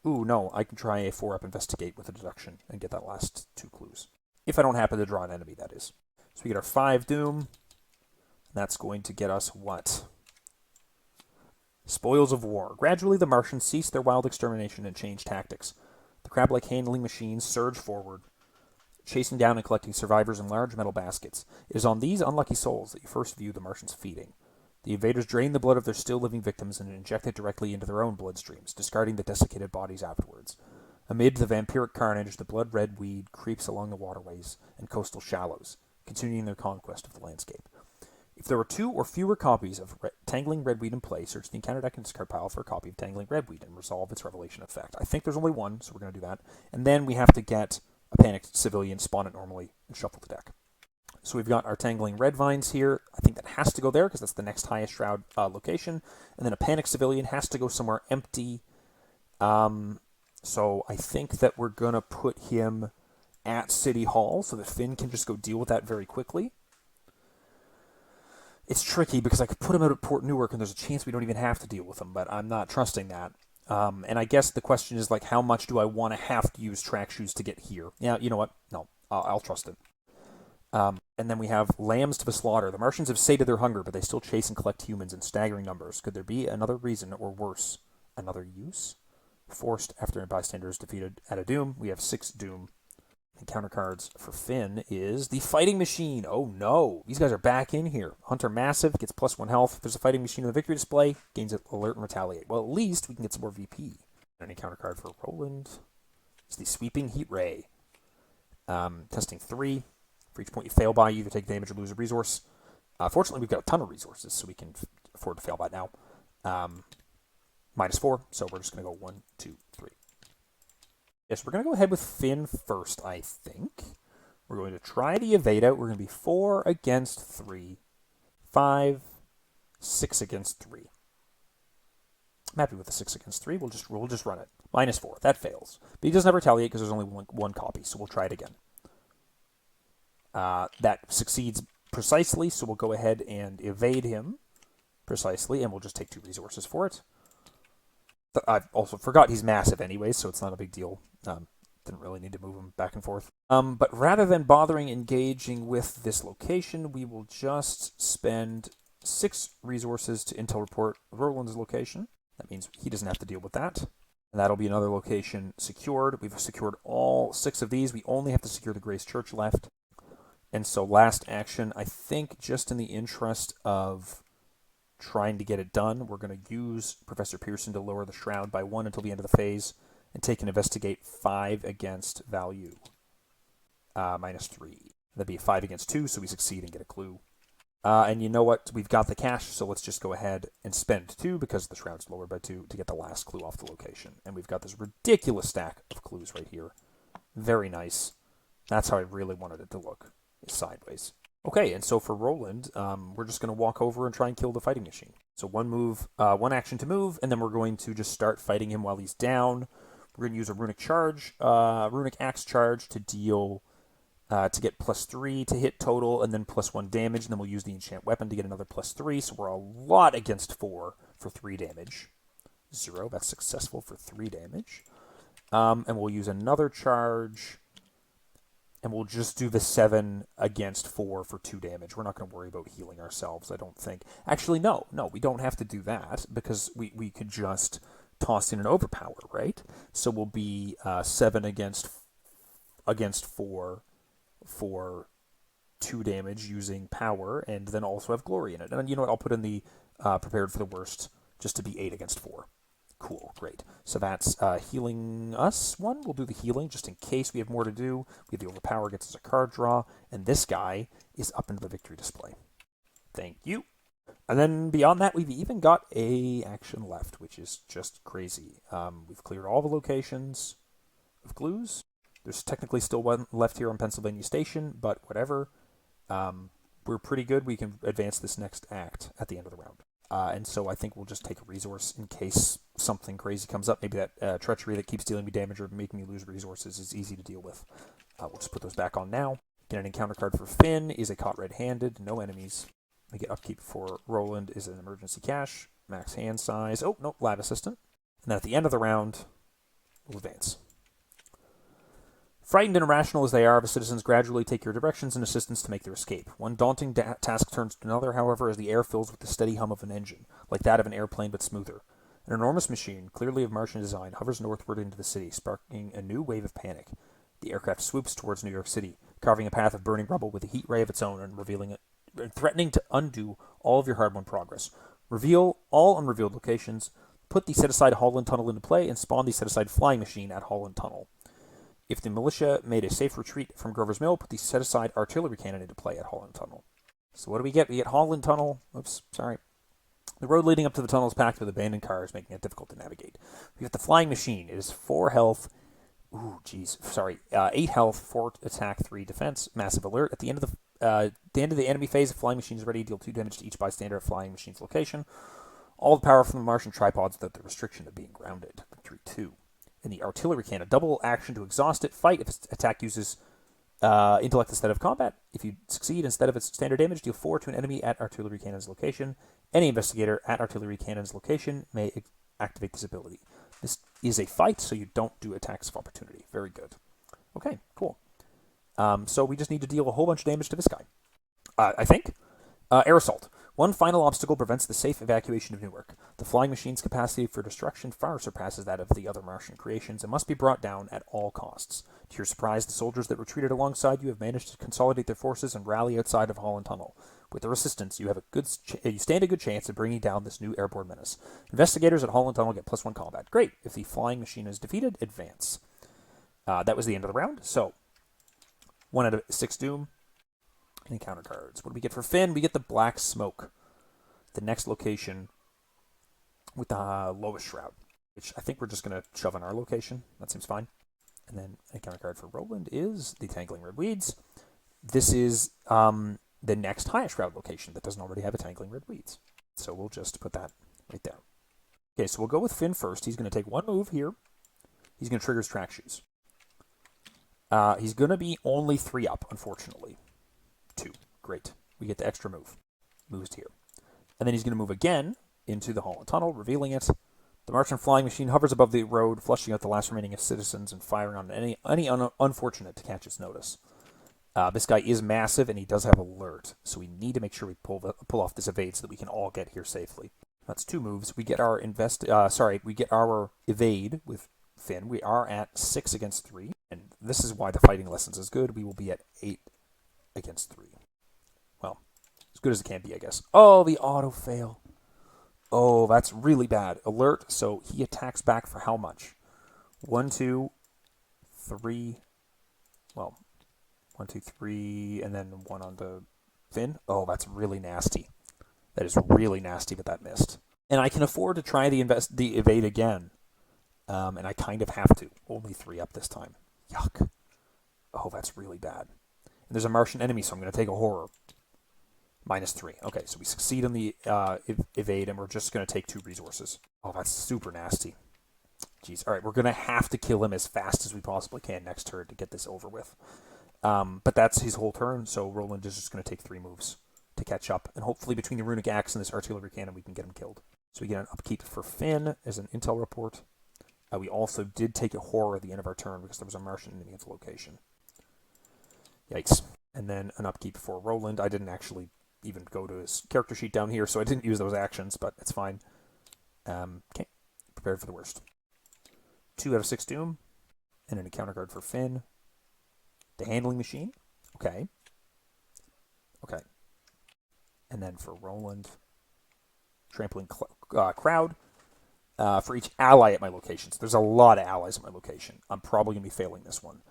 Ooh, no, I can try a 4-up investigate with a deduction and get that last 2 clues. If I don't happen to draw an enemy, that is. So we get our 5 doom. And that's going to get us what? Spoils of war. Gradually, the Martians cease their wild extermination and change tactics. The crab-like handling machines surge forward, chasing down and collecting survivors in large metal baskets. It is on these unlucky souls that you first view the Martians feeding. The invaders drain the blood of their still living victims and inject it directly into their own bloodstreams, discarding the desiccated bodies afterwards. Amid the vampiric carnage, the blood-red weed creeps along the waterways and coastal shallows, continuing their conquest of the landscape. If there were 2 or fewer copies of Tangling Redweed in play, search the encounter deck and discard pile for a copy of Tangling Redweed and resolve its revelation effect. I think there's only 1, so we're going to do that. And then we have to get a panicked civilian, spawn it normally, and shuffle the deck. So we've got our Tangling Red Vines here. I think that has to go there because that's the next highest shroud location. And then a panicked civilian has to go somewhere empty. So I think that we're going to put him at City Hall so that Finn can just go deal with that very quickly. It's tricky because I could put him out at Port Newark and there's a chance we don't even have to deal with him, but I'm not trusting that. And I guess the question is, how much do I want to have to use Track Shoes to get here? Yeah, you know what? No, I'll trust it. And then we have lambs to the slaughter. The Martians have sated their hunger, but they still chase and collect humans in staggering numbers. Could there be another reason, or worse, another use? Forced after a bystander is defeated at a doom. We have 6 doom. And counter cards for Finn is the Fighting Machine. Oh no, these guys are back in here. Hunter Massive gets +1 health. If there's a Fighting Machine in the victory display, gains Alert and Retaliate. Well, at least we can get some more VP. Any counter card for Roland? It's the Sweeping Heat Ray. Testing 3. For each point you fail by, you either take damage or lose a resource. Fortunately, we've got a ton of resources, so we can afford to fail by now. -4, so we're just going to go 1, 2, 3. Yes, we're going to go ahead with Finn first, I think. We're going to try the evade out. We're going to be 4 against 3, 5, 6 against 3. I'm happy with the 6 against 3. We'll just run it. -4. That fails. But he doesn't have retaliate because there's only one copy, so we'll try it again. That succeeds precisely, so we'll go ahead and evade him precisely, and we'll just take 2 resources for it. I also forgot he's massive anyway, so it's not a big deal. Didn't really need to move him back and forth. But rather than bothering engaging with this location, we will just spend 6 resources to intel report Roland's location. That means he doesn't have to deal with that. And that'll be another location secured. We've secured all 6 of these. We only have to secure the Grace Church left. And so last action, I think just in the interest of trying to get it done, we're going to use Professor Pearson to lower the Shroud by 1 until the end of the phase and take an Investigate 5 against value. -3. That'd be a 5 against 2, so we succeed and get a clue. And you know what? We've got the cash, so let's just go ahead and spend 2 because the Shroud's lowered by 2 to get the last clue off the location. And we've got this ridiculous stack of clues right here. Very nice. That's how I really wanted it to look. Sideways. Okay, and so for Roland, we're just going to walk over and try and kill the Fighting Machine. So one action to move, and then we're going to just start fighting him while he's down. We're going to use a Runic charge, Runic Axe charge to deal, to get +3 to hit total, and then +1 damage, and then we'll use the enchant weapon to get another +3, so we're a lot against 4 for 3 damage. 0, that's successful for 3 damage. And we'll use another charge, and we'll just do the 7 against 4 for 2 damage. We're not going to worry about healing ourselves, I don't think. Actually, no, we don't have to do that, because we could just toss in an overpower, right? So we'll be 7 against 4 for 2 damage using power, and then also have glory in it. And you know what, I'll put in the prepared for the worst, just to be 8 against 4. Cool, great. So that's healing us 1. We'll do the healing just in case we have more to do. We have the overpower, gets us a card draw, and this guy is up into the victory display. Thank you. And then beyond that, we've even got a action left, which is just crazy. We've cleared all the locations of clues. There's technically still one left here on Pennsylvania Station, but whatever. We're pretty good. We can advance this next act at the end of the round. And so I think we'll just take a resource in case something crazy comes up. Maybe that treachery that keeps dealing me damage or making me lose resources is easy to deal with. We'll just put those back on now. Get an encounter card for Finn is a caught red-handed, no enemies. We get upkeep for Roland is an emergency cash, max hand size. Oh, no, lab assistant. And then at the end of the round, we'll advance. Frightened and irrational as they are, the citizens gradually take your directions and assistance to make their escape. One daunting task turns to another, however, as the air fills with the steady hum of an engine, like that of an airplane but smoother. An enormous machine, clearly of Martian design, hovers northward into the city, sparking a new wave of panic. The aircraft swoops towards New York City, carving a path of burning rubble with a heat ray of its own and threatening to undo all of your hard-won progress. Reveal all unrevealed locations, put the set-aside Holland Tunnel into play, and spawn the set-aside flying machine at Holland Tunnel. If the militia made a safe retreat from Grover's Mill, put the set-aside artillery cannon into play at Holland Tunnel. So what do we get? We get Holland Tunnel. Oops, sorry. The road leading up to the tunnel is packed with abandoned cars, making it difficult to navigate. We have the flying machine. It is 4 health. Ooh, geez. Sorry. 8 health, 4 attack, 3 defense. Massive alert. At the end of the enemy phase, the flying machine is ready to deal 2 damage to each bystander at flying machine's location. All the power from the Martian tripods without the restriction of being grounded. Victory 2. In the artillery cannon, double action to exhaust it. Fight if its attack uses intellect instead of combat. If you succeed, instead of its standard damage, deal 4 to an enemy at artillery cannon's location. Any investigator at artillery cannon's location may activate this ability. This is a fight, so you don't do attacks of opportunity. Very good. Okay, cool. So we just need to deal a whole bunch of damage to this guy. I think. Air Assault. One final obstacle prevents the safe evacuation of Newark. The flying machine's capacity for destruction far surpasses that of the other Martian creations and must be brought down at all costs. To your surprise, the soldiers that retreated alongside you have managed to consolidate their forces and rally outside of Holland Tunnel. With their assistance, you stand a good chance of bringing down this new airborne menace. Investigators at Holland Tunnel get +1 combat. Great. If the flying machine is defeated, advance. That was the end of the round. So, 1 out of 6 Doom. Encounter cards. What do we get for Finn? We get the Black Smoke. The next location with the lowest shroud, which I think we're just going to shove on our location. That seems fine. And then encounter card for Roland is the Tangling Red Weeds. This is the next highest shroud location that doesn't already have a Tangling Red Weeds. So we'll just put that right there. Okay, so we'll go with Finn first. He's going to take 1 move here. He's going to trigger his track shoes. He's going to be only 3 up, unfortunately. 2. Great. We get the extra move. Moves here. And then he's going to move again into the Holland Tunnel, revealing it. The Martian flying machine hovers above the road, flushing out the last remaining citizens and firing on any unfortunate to catch its notice. This guy is massive, and he does have alert, so we need to make sure we pull off this evade so that we can all get here safely. That's 2 moves. We get our evade with Finn. We are at 6 against 3, and this is why the fighting lessons is good. We will be at 8 against 3. Well, as good as it can be, I guess. Oh, the auto fail. Oh, that's really bad. Alert, so he attacks back for how much? 1, 2, 3. Well, 1, 2, 3, and then 1 on the Finn. Oh, that's really nasty. That is really nasty, but that missed. And I can afford to try the evade again. And I kind of have to. Only 3 up this time. Yuck. Oh, that's really bad. And there's a Martian enemy, so I'm going to take a horror. -3. Okay, so we succeed on the evade, and we're just going to take 2 resources. Oh, that's super nasty. Jeez. All right, we're going to have to kill him as fast as we possibly can next turn to get this over with. But that's his whole turn, so Roland is just going to take 3 moves to catch up. And hopefully between the Runic Axe and this artillery cannon, we can get him killed. So we get an upkeep for Finn as an intel report. We also did take a horror at the end of our turn because there was a Martian enemy at the location. Yikes. And then an upkeep for Roland. I didn't actually even go to his character sheet down here, so I didn't use those actions, but it's fine. Okay. Prepared for the worst. 2 out of 6 Doom. And an encounter card for Finn. The Handling Machine. Okay. Okay. And then for Roland, Trampling Crowd. For each ally at my location. So there's a lot of allies at my location. I'm probably going to be failing this one.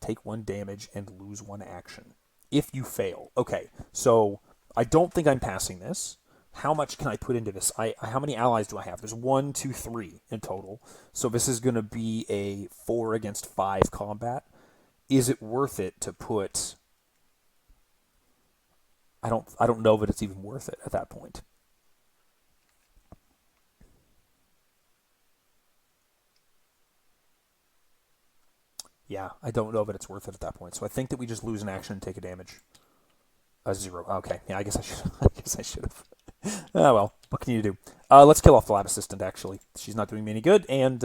Take 1 damage and lose 1 action. If you fail. Okay, so I don't think I'm passing this. How much can I put into this? How many allies do I have? There's 1, 2, 3 in total. So this is going to be a 4 against 5 combat. Is it worth it to put... I don't know that it's even worth it at that point. Yeah, I don't know that it's worth it at that point. So I think that we just lose an action and take a damage. 0. Okay, yeah, I guess I should have. Oh well, what can you do? Let's kill off the lab assistant, actually. She's not doing me any good, and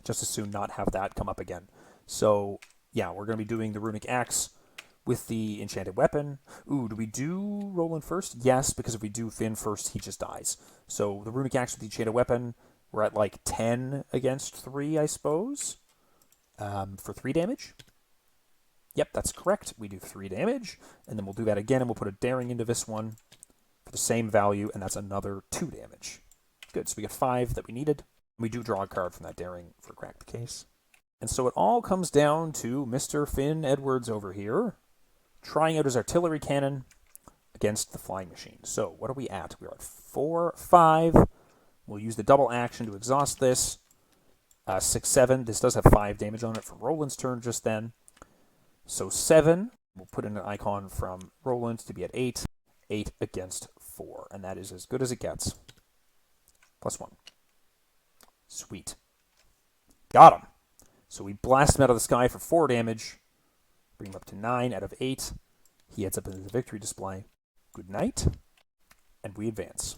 just as soon not have that come up again. So, yeah, we're going to be doing the Runic Axe with the enchanted weapon. Ooh, do we do Roland first? Yes, because if we do Finn first, he just dies. So the Runic Axe with the enchanted weapon, we're at like 10 against 3, I suppose. For 3 damage. Yep, that's correct. We do 3 damage, and then we'll do that again, and we'll put a daring into this one for the same value, and that's another 2 damage. Good, so we got 5 that we needed. We do draw a card from that daring for Crack the Case. And so it all comes down to Mr. Finn Edwards over here, trying out his artillery cannon against the flying machine. So what are we at? We're at 4, 5. We'll use the double action to exhaust this. 6, 7. This does have 5 damage on it for Roland's turn just then. So 7. We'll put in an icon from Roland to be at 8. 8 against 4. And that is as good as it gets. +1. Sweet. Got him. So we blast him out of the sky for 4 damage. Bring him up to 9 out of 8. He heads up into the victory display. Good night. And we advance.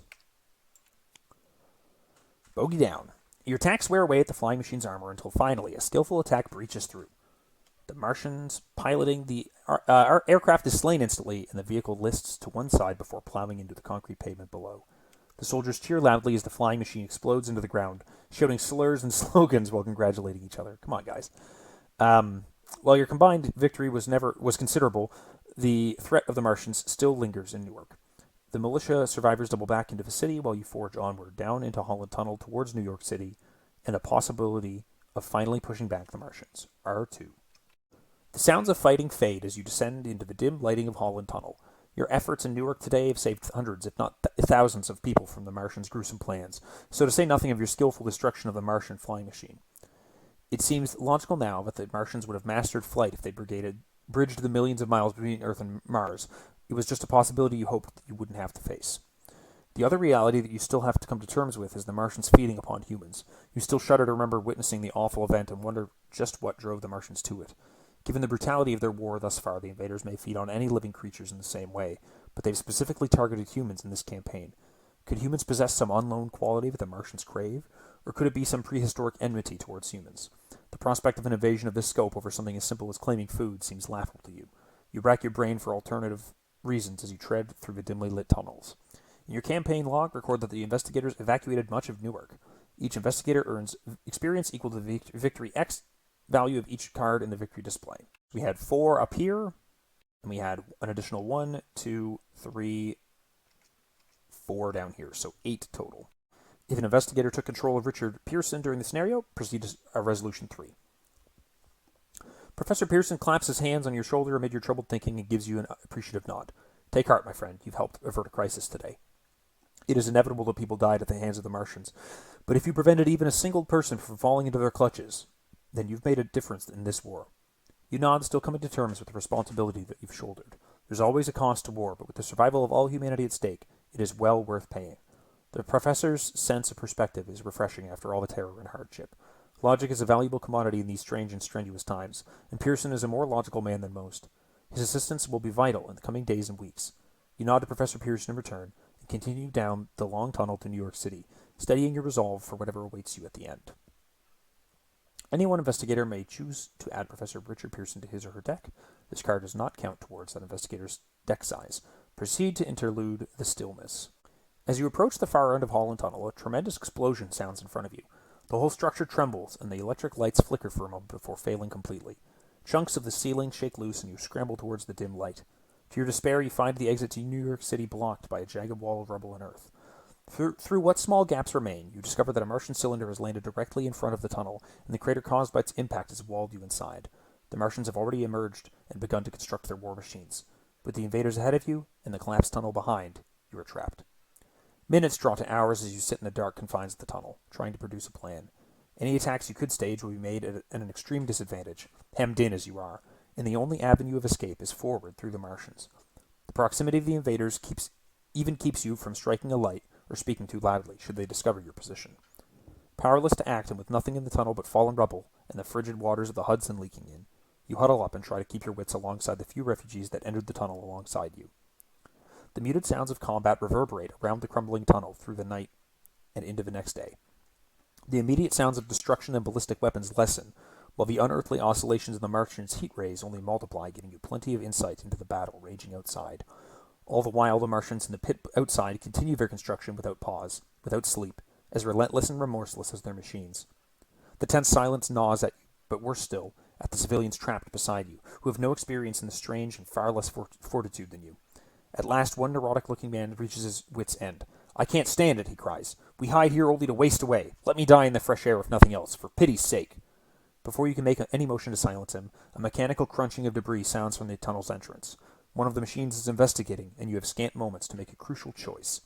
Bogey down. Your attacks wear away at the flying machine's armor until finally a skillful attack breaches through. The Martians piloting the our aircraft is slain instantly, and the vehicle lists to one side before plowing into the concrete pavement below. The soldiers cheer loudly as the flying machine explodes into the ground, shouting slurs and slogans while congratulating each other. Come on, guys. While your combined victory was considerable, the threat of the Martians still lingers in Newark. The militia survivors double back into the city while you forge onward down into Holland Tunnel towards New York City, and a possibility of finally pushing back the Martians. R2. The sounds of fighting fade as you descend into the dim lighting of Holland Tunnel. Your efforts in Newark today have saved hundreds, if not thousands, of people from the Martians' gruesome plans, so to say nothing of your skillful destruction of the Martian flying machine. It seems logical now that the Martians would have mastered flight if they bridged the millions of miles between Earth and Mars. It was just a possibility you hoped that you wouldn't have to face. The other reality that you still have to come to terms with is the Martians feeding upon humans. You still shudder to remember witnessing the awful event and wonder just what drove the Martians to it. Given the brutality of their war thus far, the invaders may feed on any living creatures in the same way, but they've specifically targeted humans in this campaign. Could humans possess some unknown quality that the Martians crave, or could it be some prehistoric enmity towards humans? The prospect of an invasion of this scope over something as simple as claiming food seems laughable to you. You rack your brain for alternative reasons as you tread through the dimly lit tunnels. In your campaign log, record that the investigators evacuated much of Newark. Each investigator earns experience equal to the victory X value of each card in the victory display. We had 4 up here, and we had an additional 1, 2, 3, 4 down here, so 8 total. If an investigator took control of Richard Pearson during the scenario, proceed to Resolution 3. Professor Pearson claps his hands on your shoulder amid your troubled thinking and gives you an appreciative nod. Take heart, my friend. You've helped avert a crisis today. It is inevitable that people died at the hands of the Martians, but if you prevented even a single person from falling into their clutches, then you've made a difference in this war. You nod, still coming to terms with the responsibility that you've shouldered. There's always a cost to war, but with the survival of all humanity at stake, it is well worth paying. The professor's sense of perspective is refreshing after all the terror and hardship. Logic is a valuable commodity in these strange and strenuous times, and Pearson is a more logical man than most. His assistance will be vital in the coming days and weeks. You nod to Professor Pearson in return, and continue down the long tunnel to New York City, steadying your resolve for whatever awaits you at the end. Any one investigator may choose to add Professor Richard Pearson to his or her deck. This card does not count towards that investigator's deck size. Proceed to interlude the stillness. As you approach the far end of Holland Tunnel, a tremendous explosion sounds in front of you. The whole structure trembles, and the electric lights flicker for a moment before failing completely. Chunks of the ceiling shake loose, and you scramble towards the dim light. To your despair, you find the exit to New York City blocked by a jagged wall of rubble and earth. Through what small gaps remain, you discover that a Martian cylinder has landed directly in front of the tunnel, and the crater caused by its impact has walled you inside. The Martians have already emerged and begun to construct their war machines. With the invaders ahead of you and the collapsed tunnel behind, you are trapped. Minutes draw to hours as you sit in the dark confines of the tunnel, trying to produce a plan. Any attacks you could stage will be made at an extreme disadvantage, hemmed in as you are, and the only avenue of escape is forward through the Martians. The proximity of the invaders keeps you from striking a light or speaking too loudly should they discover your position. Powerless to act and with nothing in the tunnel but fallen rubble and the frigid waters of the Hudson leaking in, you huddle up and try to keep your wits alongside the few refugees that entered the tunnel alongside you. The muted sounds of combat reverberate around the crumbling tunnel through the night and into the next day. The immediate sounds of destruction and ballistic weapons lessen, while the unearthly oscillations of the Martians' heat rays only multiply, giving you plenty of insight into the battle raging outside. All the while, the Martians in the pit outside continue their construction without pause, without sleep, as relentless and remorseless as their machines. The tense silence gnaws at you, but worse still, at the civilians trapped beside you, who have no experience in the strange and far less fortitude than you. At last, one neurotic-looking man reaches his wit's end. "I can't stand it," he cries. "We hide here only to waste away. Let me die in the fresh air if nothing else, for pity's sake." Before you can make any motion to silence him, a mechanical crunching of debris sounds from the tunnel's entrance. One of the machines is investigating, and you have scant moments to make a crucial choice.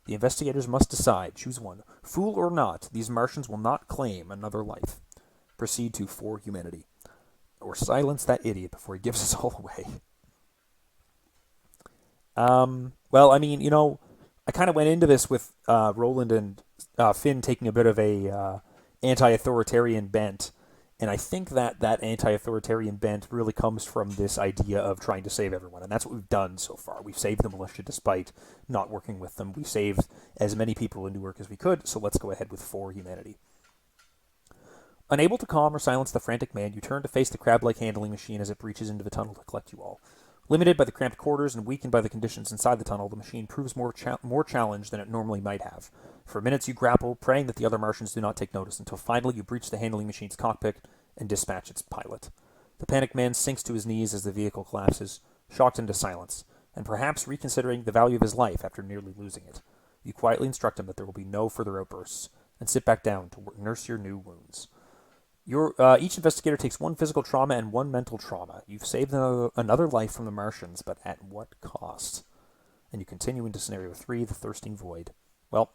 The investigators must decide. Choose one. Fool or not, these Martians will not claim another life. Proceed to For Humanity. Or silence that idiot before he gives us all away. Well, I mean, I kind of went into this with Roland and Finn taking a bit of a anti-authoritarian bent, and I think that anti-authoritarian bent really comes from this idea of trying to save everyone, and that's what we've done so far. We've saved the militia despite not working with them. We've saved as many people in Newark as we could, so let's go ahead with For Humanity. Unable to calm or silence the frantic man, you turn to face the crab-like handling machine as it breaches into the tunnel to collect you all. Limited by the cramped quarters and weakened by the conditions inside the tunnel, the machine proves more challenged than it normally might have. For minutes you grapple, praying that the other Martians do not take notice, until finally you breach the handling machine's cockpit and dispatch its pilot. The panicked man sinks to his knees as the vehicle collapses, shocked into silence, and perhaps reconsidering the value of his life after nearly losing it. You quietly instruct him that there will be no further outbursts, and sit back down to nurse your new wounds. Each investigator takes one physical trauma and one mental trauma. You've saved another life from the Martians, but at what cost? And you continue into Scenario 3, The Thirsting Void. Well,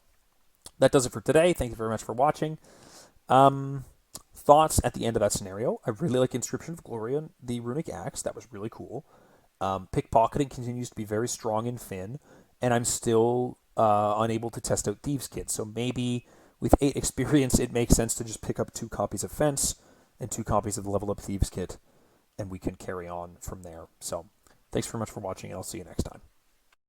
that does it for today. Thank you very much for watching. Thoughts at the end of that scenario. I really like Inscription of Glory and the Runic Axe. That was really cool. Pickpocketing continues to be very strong in Finn, and I'm still unable to test out Thieves Kit. So maybe with 8 experience, it makes sense to just pick up 2 copies of Fence and 2 copies of the Level Up Thieves Kit, and we can carry on from there. So, thanks very much for watching, and I'll see you next time.